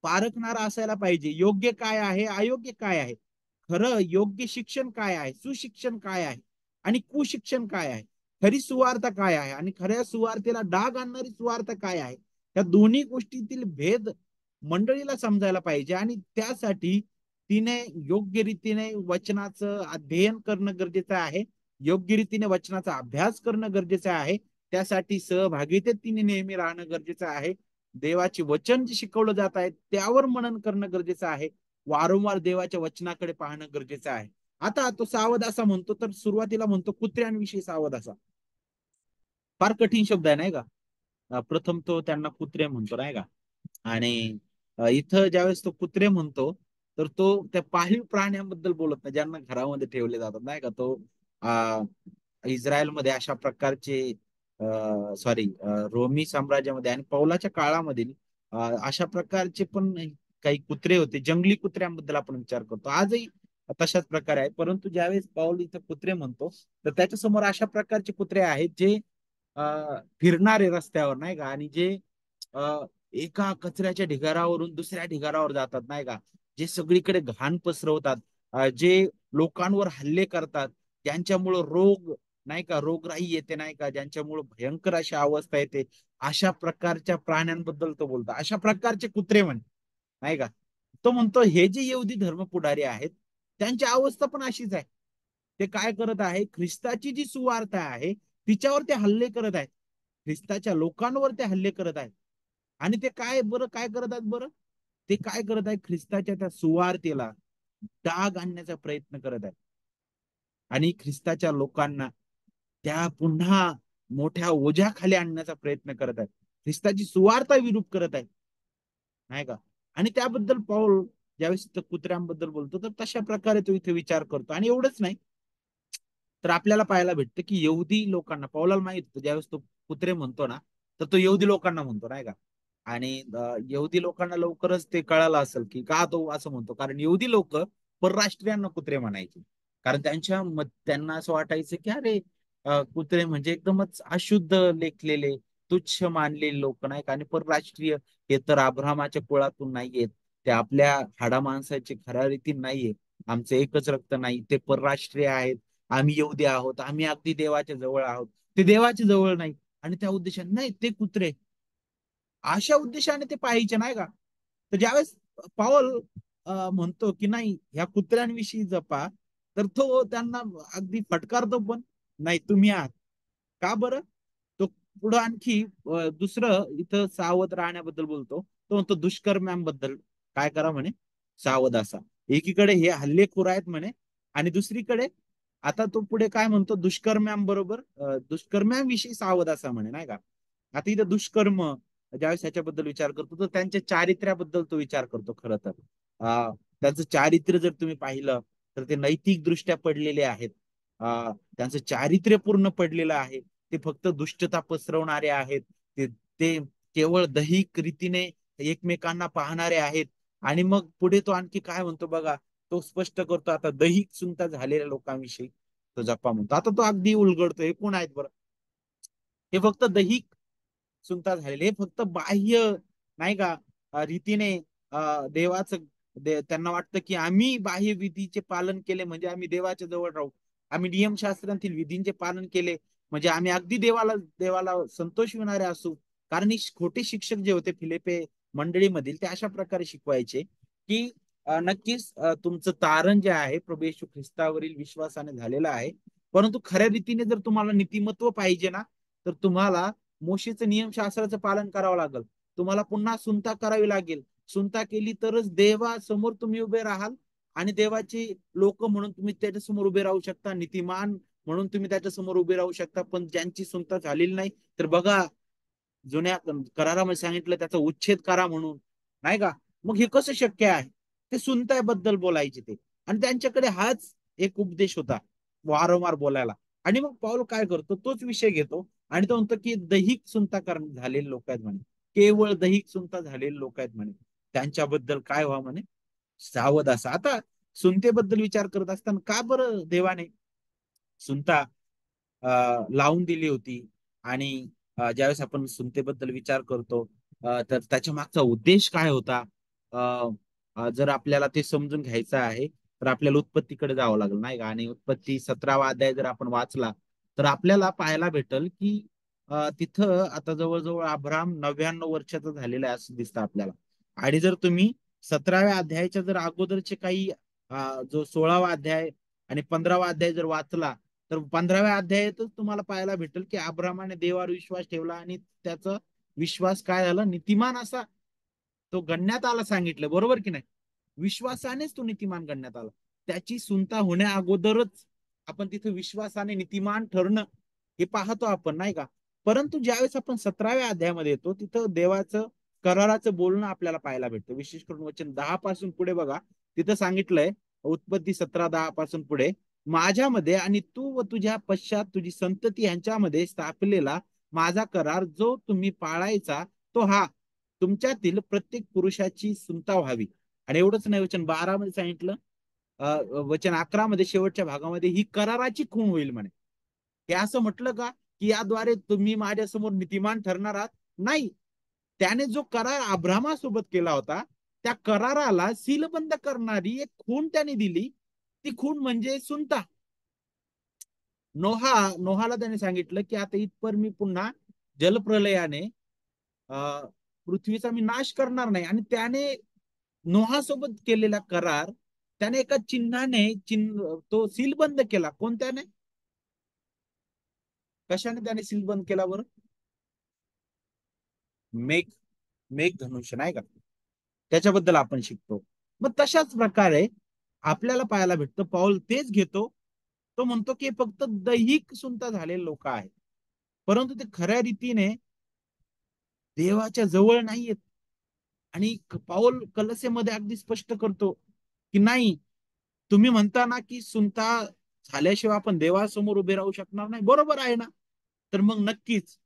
[SPEAKER 1] पारखणारा असायला पाहिजे. योग्य काय आहे, अयोग्य काय आहे, खरं योग्य शिक्षण काय आहे, सुशिक्षण काय आहे आणि कुशिक्षण काय आहे, खरी सुवार्ता काय आहे आणि खऱ्या सुवार्तेला डाग आणणारी सुवार्ता काय आहे, या दोन्ही गोष्टीतील भेद मंडळीला समजायला पाहिजे. आणि त्यासाठी तिने योग्य रीतीने वचनाचं अध्ययन करणं गरजेचं आहे, योग्य रीतीने वचनाचा अभ्यास करणं गरजेचं आहे. त्यासाठी सहभागितेत तिने नेहमी राहणं गरजेचं आहे. देवाचे वचन जे शिकवलं जात आहे त्यावर मनन करणं गरजेचं आहे. वारंवार देवाच्या वचनाकडे पाहणं गरजेचं आहे. आता तो सावध असा म्हणतो, तर सुरुवातीला म्हणतो कुत्र्यांविषयी सावध असा. फार कठीण शब्द आहे नाही का. प्रथम तो त्यांना कुत्रे म्हणतो नाही का. आणि इथं ज्यावेळेस तो कुत्रे म्हणतो तर तो त्या पाळीव प्राण्यांबद्दल बोलत नाही, ज्यांना घरामध्ये ठेवले जातात नाही का. तो इस्रायलमध्ये अशा प्रकारचे सॉरी रोमी साम्राज्यामध्ये आणि पौलाच्या काळामधील अशा प्रकारचे पण काही कुत्रे होते. जंगली कुत्र्यांबद्दल आपण विचार करतो आजही तशाच प्रकारे आहे. परंतु ज्यावेळेस पाऊल इथं कुत्रे म्हणतो तर त्याच्या समोर अशा प्रकारचे कुत्रे आहेत जे फिरणारे रस्त्यावर नाही का, आणि जे एका कचऱ्याच्या ढिगारावरून दुसऱ्या ढिगारावर जातात नाही का, जे सगळीकडे घाण पसरवतात, जे लोकांवर हल्ले करतात, ज्यांच्यामुळं रोग नाही का, रोगराई येते नाही का, ज्यांच्यामुळे भयंकर अशी अवस्था येते, अशा प्रकारच्या प्राण्यांबद्दल तो बोलतो, अशा प्रकारचे कुत्रे म्हणे नाही का. तो म्हणतो हे जे यहुदी धर्म पुढारी आहेत त्यांची अवस्था पण अशीच आहे. ते काय करत आहे, ख्रिस्ताची जी सुवार्ता आहे तिच्यावर ते हल्ले करत आहेत, ख्रिस्ताच्या लोकांवर ते हल्ले करत आहेत. आणि ते काय करत आहेत बरं, ते काय करत आहेत, ख्रिस्ताच्या त्या सुवार्तेला डाग आणण्याचा प्रयत्न करत आहेत आणि ख्रिस्ताच्या लोकांना त्या पुन्हा मोठ्या ओझ्याखाली आणण्याचा प्रयत्न करत आहेत, ख्रिस्ताची सुवार्ता विरूप करत आहेत नाही का. आणि त्याबद्दल पाऊल ज्यावेळेस कुत्र्यांबद्दल बोलतो तर तशा प्रकारे तो इथे विचार करतो. आणि एवढंच नाही तर आपल्याला पाहायला भेटतं की यहुदी लोकांना पावलाला माहित होतं ज्यावेळेस तो कुत्रे म्हणतो ना, तर तो यहुदी लोकांना म्हणतो नाही का. आणि यहुदी लोकांना लवकरच ते कळालं असेल की का तो असं म्हणतो, कारण यहुदी लोक परराष्ट्रीयांना कुत्रे म्हणायचे. कारण त्यांना असं वाटायचं की अरे कुत्रे म्हणजे एकदमच अशुद्ध लेखलेले, तुच्छ मानलेले लोक नाही का. आणि परराष्ट्रीय हे तर अब्राहमाच्या कुळातून नाहीयेत, ते आपल्या हाडा माणसाचे खऱ्या रीतीने नाहीये, आमचं एकच रक्त नाही, ते परराष्ट्रीय आहेत, आम्ही येऊदे आहोत, आम्ही अगदी देवाच्या जवळ आहोत. ते देवाच्या जवळ नाही, आणि त्या उद्देशाने नाही, ते कुत्रे अशा उद्देशाने ते पाहायचे नाही का. तर ज्यावेळेस पाऊल म्हणतो की नाही ह्या कुत्र्यांविषयी जपा, तर तो त्यांना अगदी फटकारतो पण, नाही तुम्ही आहात का बरं. तो पुढं आणखी दुसरं इथं सावध राहण्याबद्दल बोलतो. तो म्हणतो दुष्कर्म्यांबद्दल काय करा म्हणे, सावध असा. एकीकडे हे हल्लेखोर आहेत म्हणे, आणि दुसरीकडे आता तो पुढे काय म्हणतो, दुष्कर्म्यांबरोबर दुष्कर्म्यांविषयी सावध असा म्हणे नाही का. आता इथं दुष्कर्म ज्यावेळेस ह्याच्याबद्दल विचार करतो, तर त्यांच्या चारित्र्याबद्दल तो विचार करतो खरं तर. त्यांचं चारित्र्य जर तुम्ही पाहिलं, तर ते नैतिक दृष्ट्या पडलेले आहेत. त्यांचं चारित्र्य पूर्ण पडलेलं आहे. ते फक्त दुष्टता पसरवणारे आहेत. ते ते केवळ दैहिक रीतीने एकमेकांना पाहणारे आहेत. आणि मग पुढे तो आणखी काय म्हणतो बघा, तो स्पष्ट करतो आता दैहिक सुनता झालेल्या लोकांविषयी तो जप्पा म्हणतो. आता तो अगदी उलगडतो, हे कोण आहेत बरं. हे फक्त दैहिक सुनता झालेले, हे फक्त बाह्य नाही का रीतीने देवाचं त्यांना वाटतं की आम्ही बाह्य विधीचे पालन केले म्हणजे आम्ही देवाच्या जवळ राहू. आम्ही नियमशास्त्रातील विधींचे पालन केले म्हणजे आम्ही अगदी देवाला देवाला संतोष विणारे असू. कारण खोटे शिक्षक जे होते फिलिपे मंडळीमधील, ते अशा प्रकारे शिकवायचे की नक्कीच तुमचं तारण जे आहे प्रभू येशू ख्रिस्तावरील विश्वासाने झालेलं आहे, परंतु खऱ्या रीतीने जर तुम्हाला नीतिमत्व पाहिजे ना, तर तुम्हाला मोशेचं नियमशास्त्राचं पालन करावं लागेल. तुम्हाला पुन्हा सुनता करावी लागेल. सुनता केली तरच देवासमोर तुम्ही उभे राहाल, आणि देवाची लोक म्हणून तुम्ही त्याच्यासमोर उभे राहू शकता, नीतिमान म्हणून तुम्ही त्याच्यासमोर उभे राहू शकता. पण ज्यांची सुनता झालेली नाही, तर बघा जुन्या करारामध्ये सांगितलं त्याचा उच्छेद करा म्हणून नाही का. मग हे कसं शक्य आहे, ते सुनताबद्दल बोलायचे ते. आणि त्यांच्याकडे हाच एक उपदेश होता वारंवार बोलायला. आणि मग पाऊल काय करतो, तोच विषय घेतो आणि तो म्हणतो की दैहिक सुनता झालेले लोक आहेत म्हणे, केवळ दैहिक सुनता झालेले लोक आहेत म्हणे, त्यांच्याबद्दल काय व्हा म्हणे, सावध असा. आता सुनतेबद्दल विचार करत असताना का बरं देवाने सुनता लावून दिली होती. आणि ज्यावेळेस आपण सुनतेबद्दल विचार करतो, तर त्याच्या मागचा उद्देश काय होता, जर आपल्याला ते समजून घ्यायचं आहे, तर आपल्याला उत्पत्तीकडे जावं लागेल नाही का. आणि उत्पत्ती 17वा अध्याय जर आपण वाचला, तर आपल्याला पाहायला भेटल की तिथं आता जवळजवळ अब्राम 99 वर्षाचा झालेला आहे असं दिसतं आपल्याला. आणि जर तुम्ही 17व्या अध्यायाच्या जर अगोदरचे काही जो 16वा अध्याय आणि 15वा अध्याय जर वाचला, तर 15व्या अध्यायातच तुम्हाला पाहायला भेटेल की अब्रामाने देवावर विश्वास ठेवला आणि त्याचा विश्वास काय झाला, नीतिमान असा तो गणण्यात आला सांगितलं, बरोबर की नाही. विश्वासानेच तो नीतिमान गणण्यात आला. त्याची सुनता होण्या अगोदरच आपण तिथे विश्वासाने नीतिमान ठरणं हे पाहतो आपण नाही का. परंतु ज्यावेळेस आपण 17व्या अध्यायामध्ये येतो, तिथं देवाचं कराराचं बोलणं आपल्याला पाहायला भेटतं. विशेष करून वचन 10 पासून पुढे बघा, तिथं सांगितलंय उत्पत्ती 17:10 पासून पुढे, माझ्यामध्ये आणि तू व तुझ्या पश्चात तुझी संतती यांच्यामध्ये स्थापलेला माझा करार जो तुम्ही पाळायचा, तो हा, तुमच्यातील प्रत्येक पुरुषाची सुनता व्हावी. आणि एवढंच नाही, वचन 12 मध्ये सांगितलं, वचन 11 मध्ये शेवटच्या भागामध्ये ही कराराची खूण होईल म्हणे. हे असं म्हटलं का की याद्वारे तुम्ही माझ्यासमोर नीतिमान ठरणार आहात, नाही. त्याने जो करार अब्रामासोबत केला होता, त्या कराराला सीलबंद करणारी एक खूण त्याने दिली. ती खूण म्हणजे सुनता. नोहाला त्याने सांगितलं की आता इथपर मी पुन्हा जलप्रलयाने पृथ्वीचा मी नाश करणार नाही. आणि त्याने नोहासोबत केलेला करार त्याने एका चिन्हाने तो सीलबंद केला. कोणत्याने, कशाने त्याने सीलबंद केला बरं, मेघ मेघ धनुष्य नाही का. त्याच्याबद्दल आपण शिकतो. मग तशाच प्रकारे आपल्याला पाहायला भेटतं, पाऊल तेच घेतो. तो म्हणतो की फक्त दैहिक सुनता झालेले लोक आहेत, परंतु ते खऱ्या रीतीने देवाच्या जवळ नाहीयेत. आणि पाऊल कलसेमध्ये अगदी स्पष्ट करतो की नाही, तुम्ही म्हणता ना की सुनता झाल्याशिवाय आपण देवासमोर उभे राहू शकणार नाही, बरोबर आहे ना. तर मग नक्कीच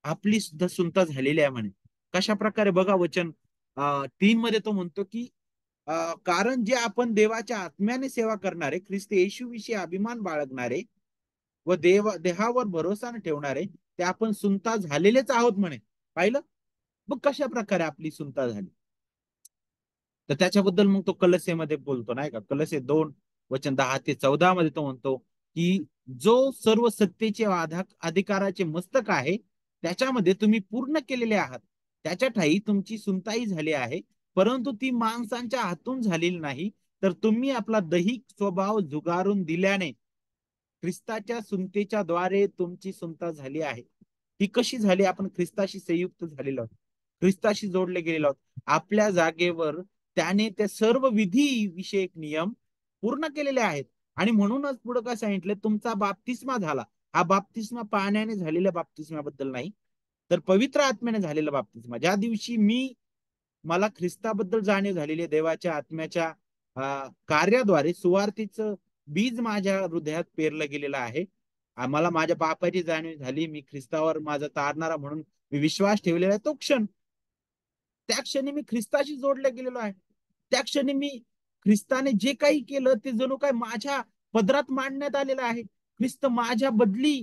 [SPEAKER 1] आपली सुद्धा सुनता झालेली आहे म्हणे. कशा प्रकारे बघा, वचन 3 मध्ये तो म्हणतो की कारण जे आपण देवाच्या आत्म्याने सेवा करणारे, ख्रिस्त येशूविषयी अभिमान बाळगणारे व देहावर भरोसा ठेवणारे, ते आपण सुनता झालेलेच आहोत म्हणे. पाहिलं. मग कशा प्रकारे आपली सुनता झाली, तर त्याच्याबद्दल मग तो कलसेमध्ये बोलतो नाही का. कलसे 2 वचन 10 ते 14 मध्ये तो म्हणतो की जो सर्व सत्तेचे अधिकाराचे मस्तक आहे त्याच्यामध्ये तुम्ही पूर्ण केलेले आहात. त्याच्या ठायी तुमची सुनताई झाली आहे, परंतु ती माणसांच्या हातून झालेली नाही, तर तुम्ही आपला दैहिक स्वभाव जुगारून दिल्याने ख्रिस्ताच्या सुनतेच्या द्वारे तुमची सुनता झाली आहे. ती कशी झाली? आपण ख्रिस्ताशी संयुक्त झालेलो आहोत, ख्रिस्ताशी जोडले गेलेलो आहोत. आपल्या जागेवर त्याने ते सर्व विधी विषयक नियम पूर्ण केलेले आहेत. आणि म्हणूनच पुढे काय सांगितलं, तुमचा बाप्तिस्मा झाला. हा बाप्तिस्मा पाण्याने झालेल्या बाप्तिस्म्याबद्दल नाही, तर पवित्र आत्म्याने झालेला बाप्तिस्मा. ज्या दिवशी मला ख्रिस्ताबद्दल जाणीव झालेली, देवाच्या आत्म्याच्या कार्याद्वारे सुवार्तेचं बीज माझ्या हृदयात पेरलं गेलेलं आहे. आम्हाला माझ्या पापाची जाणीव झाली, मी ख्रिस्तावर माझा तारणारा म्हणून मी विश्वास ठेवलेला आहे. तो क्षण, त्या क्षणी मी ख्रिस्ताशी जोडले गेलेलो आहे. त्या क्षणी मी ख्रिस्ताने जे काही केलं ते जणू काय माझ्या पदरात मांडण्यात आलेलं आहे. ख्रिस्त माझ्या बदली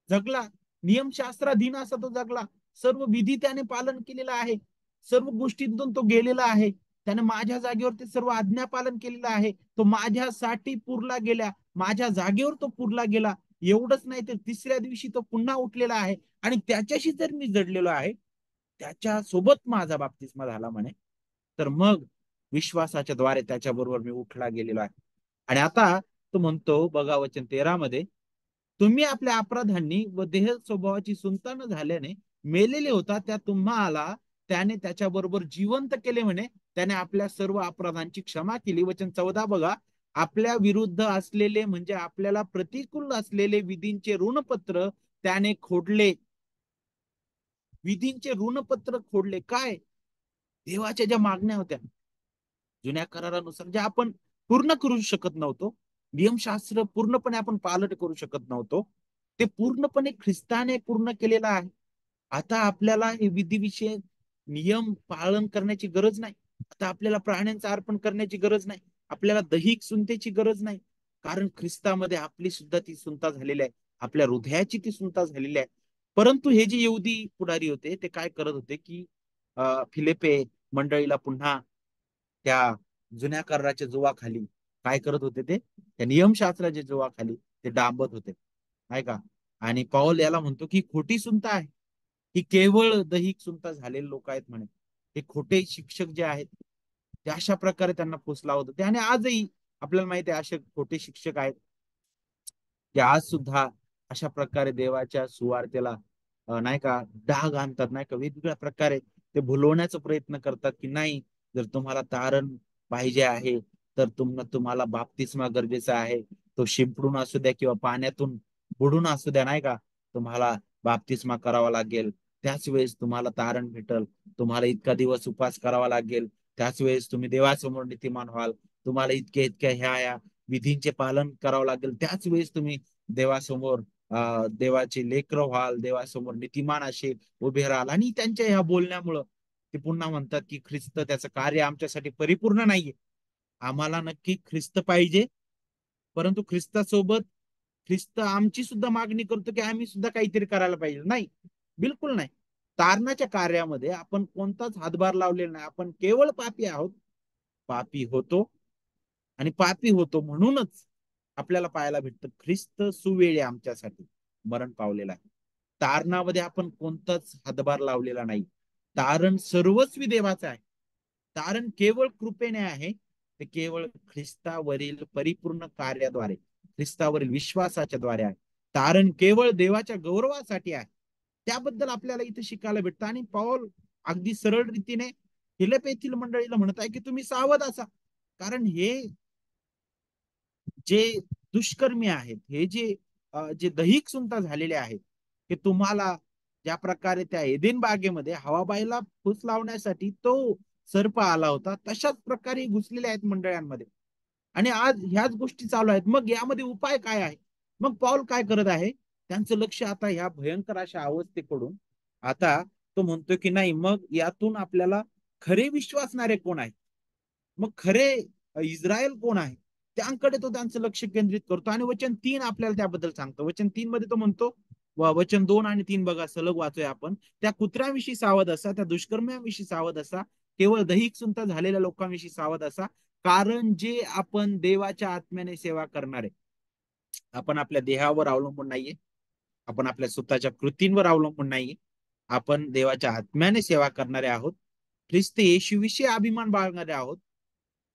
[SPEAKER 1] जगला, नियमशास्त्राधीन असा तो जगला, सर्व विधी त्याने पालन केलेलं आहे, सर्व गोष्टींतून तो गेलेला आहे. त्याने माझ्या जागेवर ते सर्व आज्ञा पालन केलेलं आहे. तो माझ्यासाठी पुरला गेला, माझ्या जागेवर तो पुरला गेला. एवढंच नाही तर तिसऱ्या दिवशी तो पुन्हा उठलेला आहे, आणि त्याच्याशी जर मी जडलेलो आहे, त्याच्या सोबत माझा बाप्तिस्मा झाला म्हणे, तर मग विश्वासाच्या द्वारे त्याच्याबरोबर मी उठला गेलेलो आहे. आणि आता तो म्हणतो बघा वचन 13 मध्ये, तुम्ही आपल्या अपराधांनी व देह स्वभावाची सुनता न झाल्याने मेलेले होता, त्या तुम्हाला त्याने त्याच्याबरोबर जिवंत केले म्हणे. त्याने आपल्या सर्व अपराधांची क्षमा केली. वचन 14 बघा, आपल्या विरुद्ध असलेले म्हणजे आपल्याला प्रतिकूल असलेले विधींचे ऋणपत्र त्याने खोडले. विधींचे ऋणपत्र खोडले. काय? देवाच्या ज्या मागण्या होत्या जुन्या करारानुसार, ज्या आपण पूर्ण करू शकत नव्हतो, नियमशास्त्र पूर्णपणे आपण पालन करू शकत नव्हतो, ते पूर्णपणे ख्रिस्ताने पूर्ण केलेलं आहे. आता आपल्याला हे विधिविषयक नियम पालन करण्याची गरज नाही. आता आपल्याला प्राण्यांचं अर्पण करण्याची गरज नाही. आपल्याला दैहिक सुनतेची गरज नाही, कारण ख्रिस्तामध्ये आपली सुद्धा ती सुनता झालेली आहे. आपल्या हृदयाची ती सुनता झालेली आहे. परंतु हे जे यहुदी पुढारी होते ते काय करत होते की फिलिपे मंडळीला पुन्हा त्या जुन्या कराराच्या जुवाखाली काय करत होते, ते त्या नियमशास्त्राच्या जुवाखाली ते डांबत होते, नाही का. आणि पौल याला म्हणतो की खोटी सुनता आहे, ही केवळ दैहिक सुनता झालेले लोक आहेत म्हणे. हे खोटे शिक्षक जे आहेत ते अशा प्रकारे त्यांना फुस लावत होते. आणि आजही आपल्याला माहिती आहे असे खोटे शिक्षक आहेत, की आज सुद्धा अशा प्रकारे देवाच्या सुवार्तेला नाही का डाग आणतात, नाही का, वेगवेगळ्या प्रकारे ते भुलवण्याचा प्रयत्न करतात, की नाही, जर तुम्हाला तारण पाहिजे आहे तर तुम्हाला बाप्तिस्मा गरजेचा आहे. तो शिंपडून असू द्या किंवा पाण्यातून बुडून असू द्या, नाही का, तुम्हाला बाप्तिस्मा करावा लागेल. त्याच वेळेस तुम्हाला तारण भेटल. तुम्हाला इतका दिवस उपवास करावा लागेल, त्याच वेळेस तुम्ही देवासमोर नीतिमान व्हाल. तुम्हाला इतक्या इतक्या ह्या विधींचे पालन करावं लागेल, त्याच वेळेस तुम्ही देवासमोर देवाचे लेकर व्हाल, देवासमोर नीतिमान असे उभे राहाल. आणि त्यांच्या ह्या बोलण्यामुळं ते पुन्हा म्हणतात की ख्रिस्त त्याचं कार्य आमच्यासाठी परिपूर्ण नाहीये. आम्हाला नक्की ख्रिस्त पाहिजे, परंतु ख्रिस्तासोबत ख्रिस्त आमची सुद्धा मागणी करतो की आम्ही सुद्धा काहीतरी करायला पाहिजे. नाही, बिलकुल नाही. तारणाच्या कार्यामध्ये आपण कोणताच हातभार लावलेला नाही. आपण केवळ पापी आहोत, पापी होतो, आणि पापी होतो म्हणूनच आपल्याला पाहायला भेटतं ख्रिस्त सुवेळे आमच्यासाठी मरण पावलेला आहे. तारणामध्ये आपण कोणताच हातभार लावलेला नाही. तारण सर्वस्वी देवाचं आहे. तारण केवळ कृपेने आहे, ते केवळ ख्रिस्तावरील परिपूर्ण कार्याद्वारे, ख्रिस्तावरील विश्वासाच्या द्वारे आहे. तारण केवळ देवाच्या गौरवासाठी आहे. त्याबद्दल आपल्याला इथे शिकायला भेटतं. आणि पौल अगदी सरळ रीतीने फिलिप्पीतील मंडळीला म्हणत आहे की तुम्ही सावध असा, कारण हे जे दुष्कर्मी आहेत, हे जे दैहिक सुनता झालेले आहेत, ते तुम्हाला ज्या प्रकारे त्या एदेन बागेमध्ये हवाबाईला फूस लावण्यासाठी तो सर्प आला होता, तशाच प्रकारे घुसलेले आहेत मंडळांमध्ये. आणि आज ह्याच गोष्टी चालू आहेत. मग यामध्ये उपाय काय आहे? मग पौल काय करत आहे? त्यांचं लक्ष आता ह्या भयंकर अशा अवस्थेकडून आता तो म्हणतो की नाही, मग यातून आपल्याला खरे विश्वासणारे कोण आहे, मग खरे इस्रायल कोण आहे, त्यांकडे तो त्यांचं लक्ष केंद्रित करतो. आणि वचन 3 आपल्याला त्याबद्दल सांगतो. वचन 3 मध्ये तो म्हणतो, वचन 2 आणि 3 बघा, सलग वाचूया आपण. त्या कुत्र्याविषयी सावध असा, त्या दुष्कर्म्याविषयी सावध असा, केवळ दैहिक सुनता झालेल्या लोकांविषयी सावध असा, कारण जे आपण देवाच्या आत्म्याने सेवा करणारे आपण आपल्या देहावर अवलंबून नाहीये, आपण आपल्या स्वतःच्या कृतींवर अवलंबून नाहीये, आपण देवाच्या आत्म्याने सेवा करणारे आहोत, ख्रिस्त येशूविषयी अभिमान बाळगणारे आहोत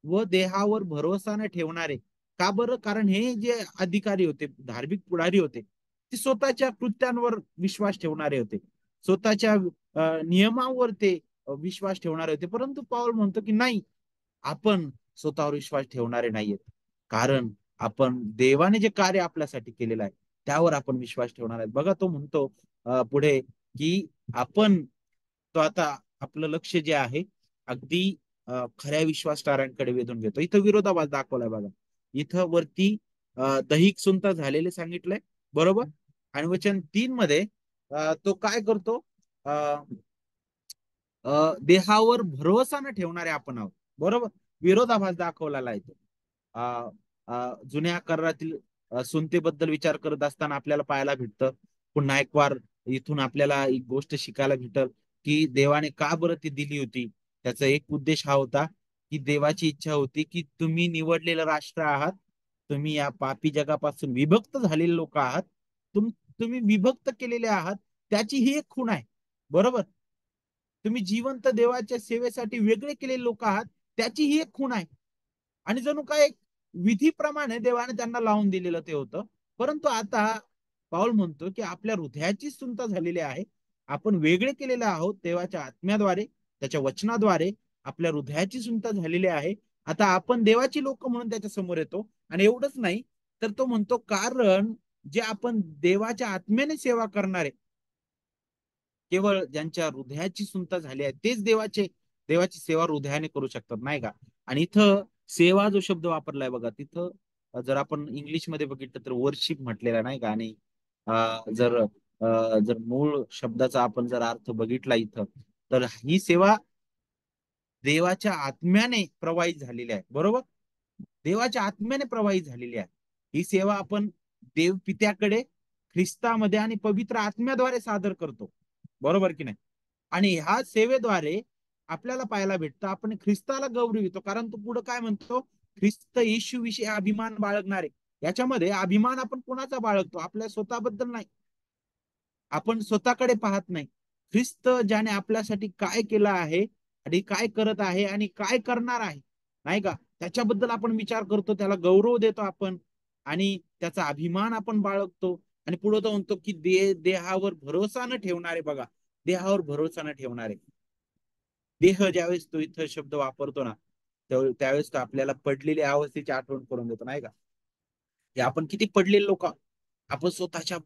[SPEAKER 1] व देहावर भरोसा न ठेवणारे. का बरं? कारण हे जे अधिकारी होते, धार्मिक पुढारी होते, ते स्वतःच्या कृत्यांवर विश्वास ठेवणारे होते, स्वतःच्या नियमावर ते विश्वास ठेवणारे होते. परंतु पाऊल म्हणतो की नाही, आपण स्वतःवर विश्वास ठेवणारे नाहीयेत, कारण आपण देवाने जे कार्य आपल्यासाठी केलेलं आहे त्यावर आपण विश्वास ठेवणार आहे. बघा तो म्हणतो पुढे की आपण तो आता आपलं लक्ष जे आहे अगदी खऱ्या विश्वासणाऱ्यांकडे वेधून घेतो. इथं विरोधाभास दाखवलाय बघा. इथं वरती दैहिक सुंता झालेले सांगितलंय, बरोबर. आणि वचन 3 मध्ये तो काय करतो, देहावर भरोसा न ठेवणारे आपण आहोत, बरोबर. विरोधाभास दाखवलेला आहे तो. जुन्या करारातील सुनतेबद्दल विचार करत असताना आपल्याला पाहायला भेटतं. पुन्हा एक वार इथून आपल्याला एक गोष्ट शिकायला भेटल की देवाने का बरं ती दिली होती. त्याचा एक उद्देश हा होता की देवाची इच्छा होती की तुम्ही निवडलेलं राष्ट्र आहात, तुम्ही या पापी जगापासून विभक्त झालेले लोक आहात, तुम्ही विभक्त केलेले आहात, त्याची ही एक खूण आहे, बरोबर. तुम्ही जिवंत देवाच्या सेवेसाठी वेगळे केलेले लोक आहात, त्याची ही एक खूण आहे. आणि जणू काय विधीप्रमाणे देवाने त्यांना लावून दिलेलं ते होतं. परंतु आता पाऊल म्हणतो की आपल्या हृदयाची सुंता झालेली आहे, आपण वेगळे केलेले आहोत देवाच्या आत्म्याद्वारे, त्याच्या वचनाद्वारे आपल्या हृदयाची सुंता झालेली आहे. आता आपण देवाची लोक म्हणून त्याच्या समोर येतो. आणि एवढंच नाही, तर तो म्हणतो कारण जे आपण देवाच्या आत्म्याने सेवा करणारे, केवळ ज्यांच्या हृदयाची सुंता झाली आहे तेच देवाची सेवा हृदयाने करू शकतात, नाही का. आणि इथं सेवा जो शब्द वापरलाय बघा, तिथं जर आपण इंग्लिशमध्ये बघितलं तर वर्शिप म्हटलेला, नाही का. आणि जर मूळ शब्दाचा आपण जर अर्थ बघितला इथं, तर ही सेवा देवाच्या आत्म्याने प्रवाहित झालेली आहे, बरोबर. देवाच्या आत्म्याने प्रवाहित झालेली आहे ही सेवा. आपण देव पित्याकडे ख्रिस्तामध्ये आणि पवित्र आत्म्याद्वारे सादर करतो, बरोबर की नाही. आणि ह्या सेवेद्वारे आपल्याला पाहायला भेटतं आपण ख्रिस्ताला गौरवितो, कारण तो पुढे काय म्हणतो, ख्रिस्त येशू विषयी अभिमान बाळगणारे. याच्यामध्ये अभिमान आपण कोणाचा बाळगतो, आपल्या स्वतःबद्दल नाही, आपण स्वतःकडे पाहत नाही. ख्रिस्त ज्याने आपल्यासाठी काय केलं आहे आणि काय करत आहे आणि काय करणार आहे, नाही का, त्याच्याबद्दल आपण विचार करतो, त्याला गौरव देतो आपण आणि त्याचा अभिमान आपण बाळगतो. आणि पुढे तो म्हणतो की देहावर भरोसा न ठेवणारे, बघा, देहावर भरोसा न ठेवणारे. देह ज्यावेळेस तो इथं शब्द वापरतो ना, त्यावेळेस तो आपल्याला पडलेल्या अवस्थेची आठवण करून देतो, नाही का. की आपण किती पडलेले लोक, आपण स्वतःच्या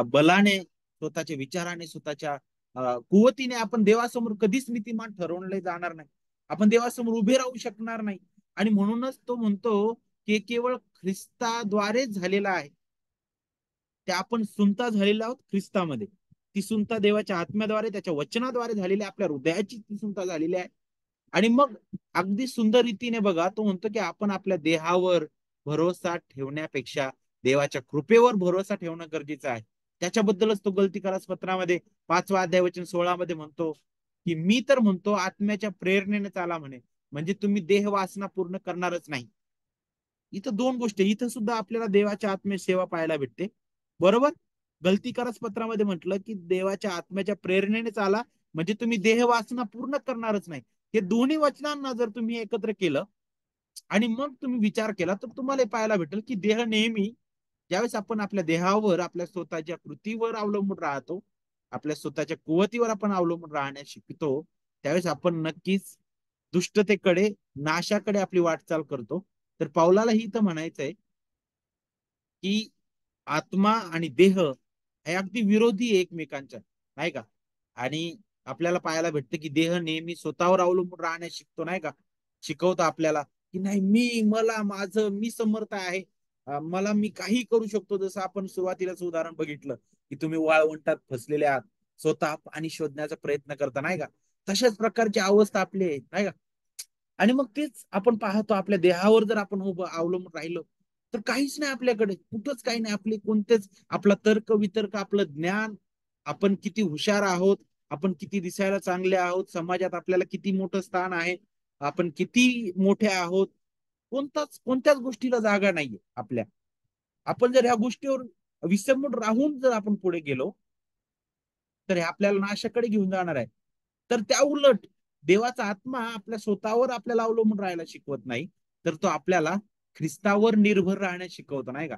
[SPEAKER 1] बलाने, स्वतःच्या विचाराने, स्वतःच्या कुवतीने आपण देवासमोर कधीच नीतिमान ठरवले जाणार नाही, आपण देवासमोर उभे राहू शकणार नाही. आणि म्हणूनच तो म्हणतो की केवळ ख्रिस्ताद्वारेच झालेला आहे. ते आपण सुनता झालेलो आहोत ख्रिस्तामध्ये. ती सुनता देवाच्या आत्म्याद्वारे, त्याच्या वचनाद्वारे झालेली आहे, आपल्या हृदयाची ती सुनता झालेली आहे. आणि मग अगदी सुंदर रीतीने बघा, तो म्हणतो की आपण आपल्या देहावर भरोसा ठेवण्यापेक्षा देवाच्या कृपेवर भरोसा ठेवणं गरजेचं आहे. त्याच्याबद्दलच तो गलतीकारास पत्रामध्ये 5वा अध्याय वचन 16 मध्ये म्हणतो की मी तर म्हणतो आत्म्याच्या प्रेरणेने चाला म्हणे, म्हणजे तुम्ही देह वासना पूर्ण करणारच नाही. इथं दोन गोष्टी, इथं सुद्धा आपल्याला देवाच्या आत्म्याची सेवा पाहायला भेटते, बरोबर. गलतीकारास पत्रामध्ये म्हटलं की देवाच्या आत्म्याच्या प्रेरणेने चाला, म्हणजे तुम्ही देह वासना पूर्ण करणारच नाही. हे दोन्ही वचनांना जर तुम्ही एकत्र केलं आणि मग तुम्ही विचार केला, तर तुम्हाला पाहायला भेटेल की देह नेहमी, ज्यावेळेस आपण आपल्या देहावर, आपल्या स्वतःच्या कृतीवर अवलंबून राहतो, आपल्या स्वतःच्या कुवतीवर आपण अवलंबून राहण्यास शिकतो, त्यावेळेस आपण नक्कीच दुष्टतेकडे, नाशाकडे आपली वाटचाल करतो. तर पावलाला ही तर म्हणायचंय की आत्मा आणि देह हे अगदी विरोधी एकमेकांच्या, नाही का. आणि आपल्याला पाहायला भेटतं की देह नेहमी स्वतःवर अवलंबून राहण्यास शिकतो, नाही का, शिकवतो आपल्याला की नाही, मला माझं मी समर्थ आहे, मला मी काही करू शकतो. जसं आपण सुरुवातीलाच उदाहरण बघितलं की तुम्ही वाळवंटात फसलेले आहात, स्वतः पाणी शोधण्याचा प्रयत्न करता, नाही का. तशाच प्रकारची अवस्था आपली आहे, नाही का. आणि मग तेच आपण पाहतो, आपल्या देहावर जर आपण उभं अवलंबून राहिलो तर काहीच नाही आपल्याकडे, कुठंच काही नाही, आपली कोणतेच, आपला तर्क वितर्क, आपलं ज्ञान, आपण किती हुशार आहोत, आपण किती दिसायला चांगले आहोत, समाजात आपल्याला किती मोठं स्थान आहे, आपण किती मोठे आहोत, कोणत्याच गोष्टीला जागा नाहीये आपल्या. आपण जर ह्या गोष्टीवर विसंबून राहून जर आपण पुढे गेलो तर हे आपल्याला नाशाकडे घेऊन जाणार आहे. तर त्या उलट देवाचा आत्मा आपल्या स्वतःवर आपल्याला अवलंबून राहायला शिकवत नाही, तर तो आपल्याला ख्रिस्तावर निर्भर राहण्यास शिकवतो, नाही का?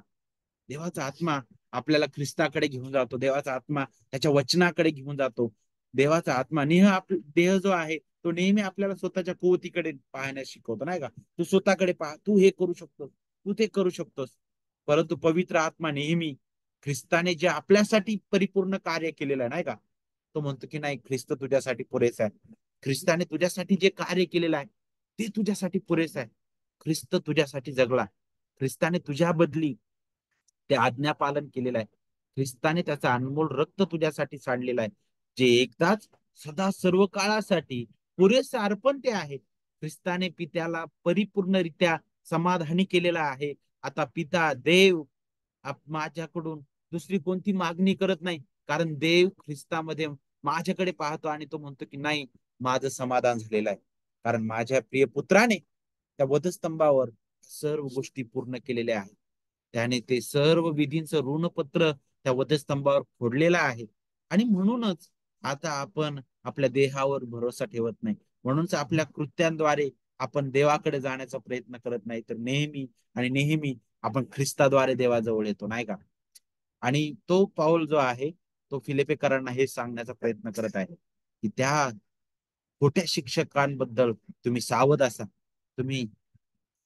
[SPEAKER 1] देवाचा आत्मा आपल्याला ख्रिस्ताकडे घेऊन जातो. देवाचा आत्मा त्याच्या वचनाकडे घेऊन जातो. देवाचा आत्मा देह जो आहे तो नेहमी आपल्याला स्वतःच्या कुवतीकडे पाहण्यास शिकवतो, नाही का? तू स्वतःकडे पहा, तू हे करू शकतोस, तू ते करू शकतोस. परंतु पवित्र आत्मा नेहमी ख्रिस्ताने जे आपल्यासाठी परिपूर्ण कार्य केलेलं आहे, नाही का, तो म्हणतो की नाही, ख्रिस्त तुझ्यासाठी पुरेसा आहे. ख्रिस्ताने तुझ्यासाठी जे कार्य केलेलं आहे ते तुझ्यासाठी पुरेसं आहे. ख्रिस्त तुझ्यासाठी जगला. ख्रिस्ताने तुझ्या बदली ते आज्ञापालन केलेलं आहे. ख्रिस्ताने त्याचा अनमोल रक्त तुझ्यासाठी सांडलेलं आहे, जे एकदाच सदा सर्व काळासाठी पुरेसे अर्पण ते आहे. ख्रिस्ताने पित्याला परिपूर्णरित्या समाधानी केलेला आहे. आता पिता देव माझ्याकडून दुसरी कोणती मागणी करत नाही, कारण देव ख्रिस्तामध्ये माझ्याकडे पाहतो आणि तो म्हणतो की नाही, माझं समाधान झालेलं आहे, कारण माझ्या प्रिय पुत्राने त्या वधस्तंभावर सर्व गोष्टी पूर्ण केलेल्या आहेत. त्याने ते सर्व विधींचं ऋणपत्र त्या वधस्तंभावर फोडलेलं आहे. आणि म्हणूनच आता आपण आपल्या देहावर भरोसा ठेवत नाही. म्हणूनच आपल्या कृत्यांद्वारे आपण देवाकडे जाण्याचा प्रयत्न करत नाही, तर नेहमी आणि नेहमी आपण ख्रिस्ताद्वारे देवाजवळ येतो, नाही का? आणि तो पाऊल जो आहे तो फिलिपेकरांना हे सांगण्याचा प्रयत्न करत आहे की त्या खोट्या शिक्षकांबद्दल तुम्ही सावध असा. तुम्ही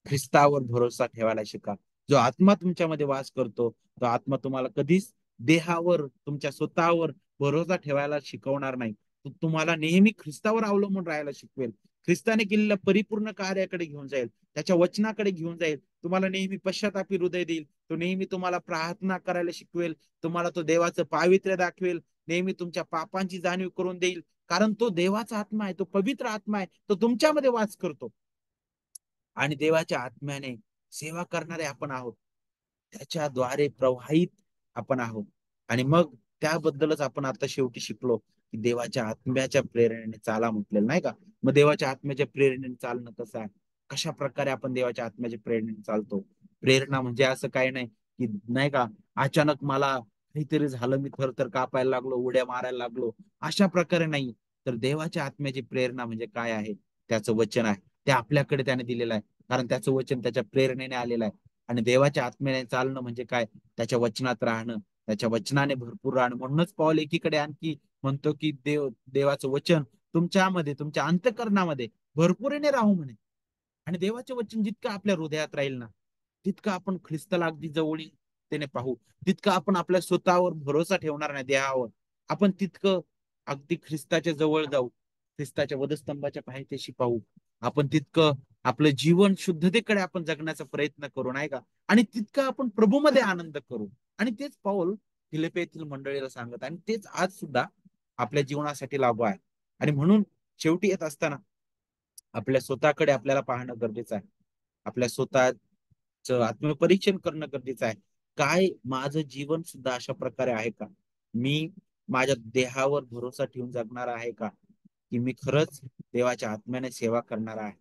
[SPEAKER 1] ख्रिस्तावर भरोसा ठेवायला शिका. जो आत्मा तुमच्यामध्ये वास करतो तो आत्मा तुम्हाला कधीच देहावर, तुमच्या स्वतःवर भरोसा ठेवायला शिकवणार नाही. तो तुम्हाला नेहमी ख्रिस्तावर अवलंबून राहायला शिकवेल. ख्रिस्ताने केलेल्या परिपूर्ण कार्याकडे घेऊन जाईल, त्याच्या वचनाकडे घेऊन जाईल. तुम्हाला नेहमी पश्चातापी हृदय देईल. तो नेहमी तुम्हाला प्रार्थना करायला शिकवेल. तुम्हाला तो देवाचं पावित्र्य दाखवेल. नेहमी तुमच्या पापांची जाणीव करून देईल. कारण तो देवाचा आत्मा आहे, तो पवित्र आत्मा आहे, तो तुमच्यामध्ये वास करतो. आणि देवाच्या आत्म्याने सेवा करणारे आपण आहोत. त्याच्याद्वारे प्रवाहित आपण आहोत. आणि मग त्याबद्दलच आपण आता शेवटी शिकलो की देवाच्या आत्म्याच्या प्रेरणेने चाला म्हटलेलं, नाही का? मग देवाच्या आत्म्याच्या प्रेरणेने चालणं कसं आहे? कशा प्रकारे आपण देवाच्या आत्म्याच्या प्रेरणेने चालतो? प्रेरणा म्हणजे असं काही नाही की, नाही का, अचानक मला काहीतरी झालं, मी थरथर कापायला लागलो, उड्या मारायला लागलो, अशा प्रकारे नाही. तर देवाच्या आत्म्याची प्रेरणा म्हणजे काय आहे? त्याचं वचन आहे, ते आपल्याकडे त्याने दिलेलं आहे. कारण त्याचं वचन त्याच्या प्रेरणेने आलेलं आहे. आणि देवाच्या आत्म्याने चालणं म्हणजे काय? त्याच्या वचनात राहणं, त्याच्या वचनाने भरपूर राहणं. म्हणूनच पाऊल एकीकडे आणखी म्हणतो की देवाचं वचन तुमच्यामध्ये, तुमच्या अंतःकरणामध्ये भरपुरीने राहू म्हणे. आणि देवाचे वचन जितकं आपल्या हृदयात राहील ना, तितकं आपण ख्रिस्ताला अगदी जवळीने पाहू. तितकं आपण आपल्या स्वतःवर भरोसा ठेवणार नाही देहावर. आपण तितकं अगदी ख्रिस्ताच्या जवळ जाऊ, ख्रिस्ताच्या वधस्तंभाच्या पायथ्याशी पाहू. आपण तितकं आपलं जीवन शुद्धतेकडे आपण जगण्याचा प्रयत्न करू, नाही का? आणि तितकं आपण प्रभूमध्ये आनंद करू. आणि तेच पाऊल फिलिपियेतील मंडळीला सांगत, आणि तेच आज सुद्धा आपल्या जीवनासाठी लागू आहे. आणि म्हणून शेवटी येत असताना आपल्या स्वतःकडे आपल्याला पाहणं गरजेचं आहे. आपल्या स्वतःच आत्मपरीक्षण करणं गरजेचं आहे. काय माझं जीवन सुद्धा अशा प्रकारे आहे का? मी माझ्या देहावर भरोसा ठेवून जगणार आहे का? की मी खरंच देवाच्या आत्म्याने सेवा करणार आहे?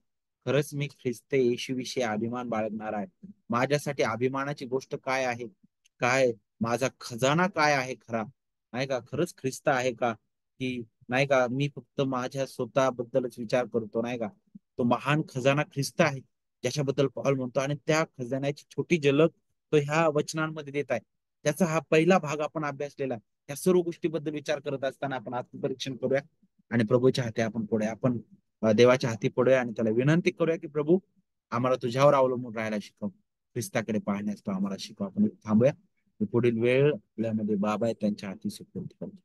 [SPEAKER 1] खरंच मी ख्रिस्त येशूविषयी अभिमान बाळगणार आहे? माझ्यासाठी अभिमानाची गोष्ट काय आहे? काय माझा खजाना काय आहे खरा? नाही का, खरंच ख्रिस्त आहे का? की नाही का, मी फक्त माझ्या स्वतःबद्दलच विचार करतो, नाही का? तो महान खजाना ख्रिस्त आहे, ज्याच्याबद्दल पॉल म्हणतो. आणि त्या खजान्याची छोटी झलक तो ह्या वचनांमध्ये देत आहे. त्याचा हा पहिला भाग आपण अभ्यासलेला आहे. या सर्व गोष्टीबद्दल विचार करत असताना आपण आत्मपरीक्षण करूया आणि प्रभूच्या हाती आपण पडूया. आपण देवाच्या हाती पडूया आणि त्याला विनंती करूया की प्रभू, आम्हाला तुझ्यावर अवलंबून राहायला शिकव. ख्रिस्ताकडे पाहण्यास तो आम्हाला शिकव. आपण थांबूया. पुढील वेळ आपल्यामध्ये बाबा आहे त्यांच्या हाती सुपूर्द करतो.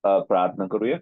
[SPEAKER 2] प्रार्थना करूया.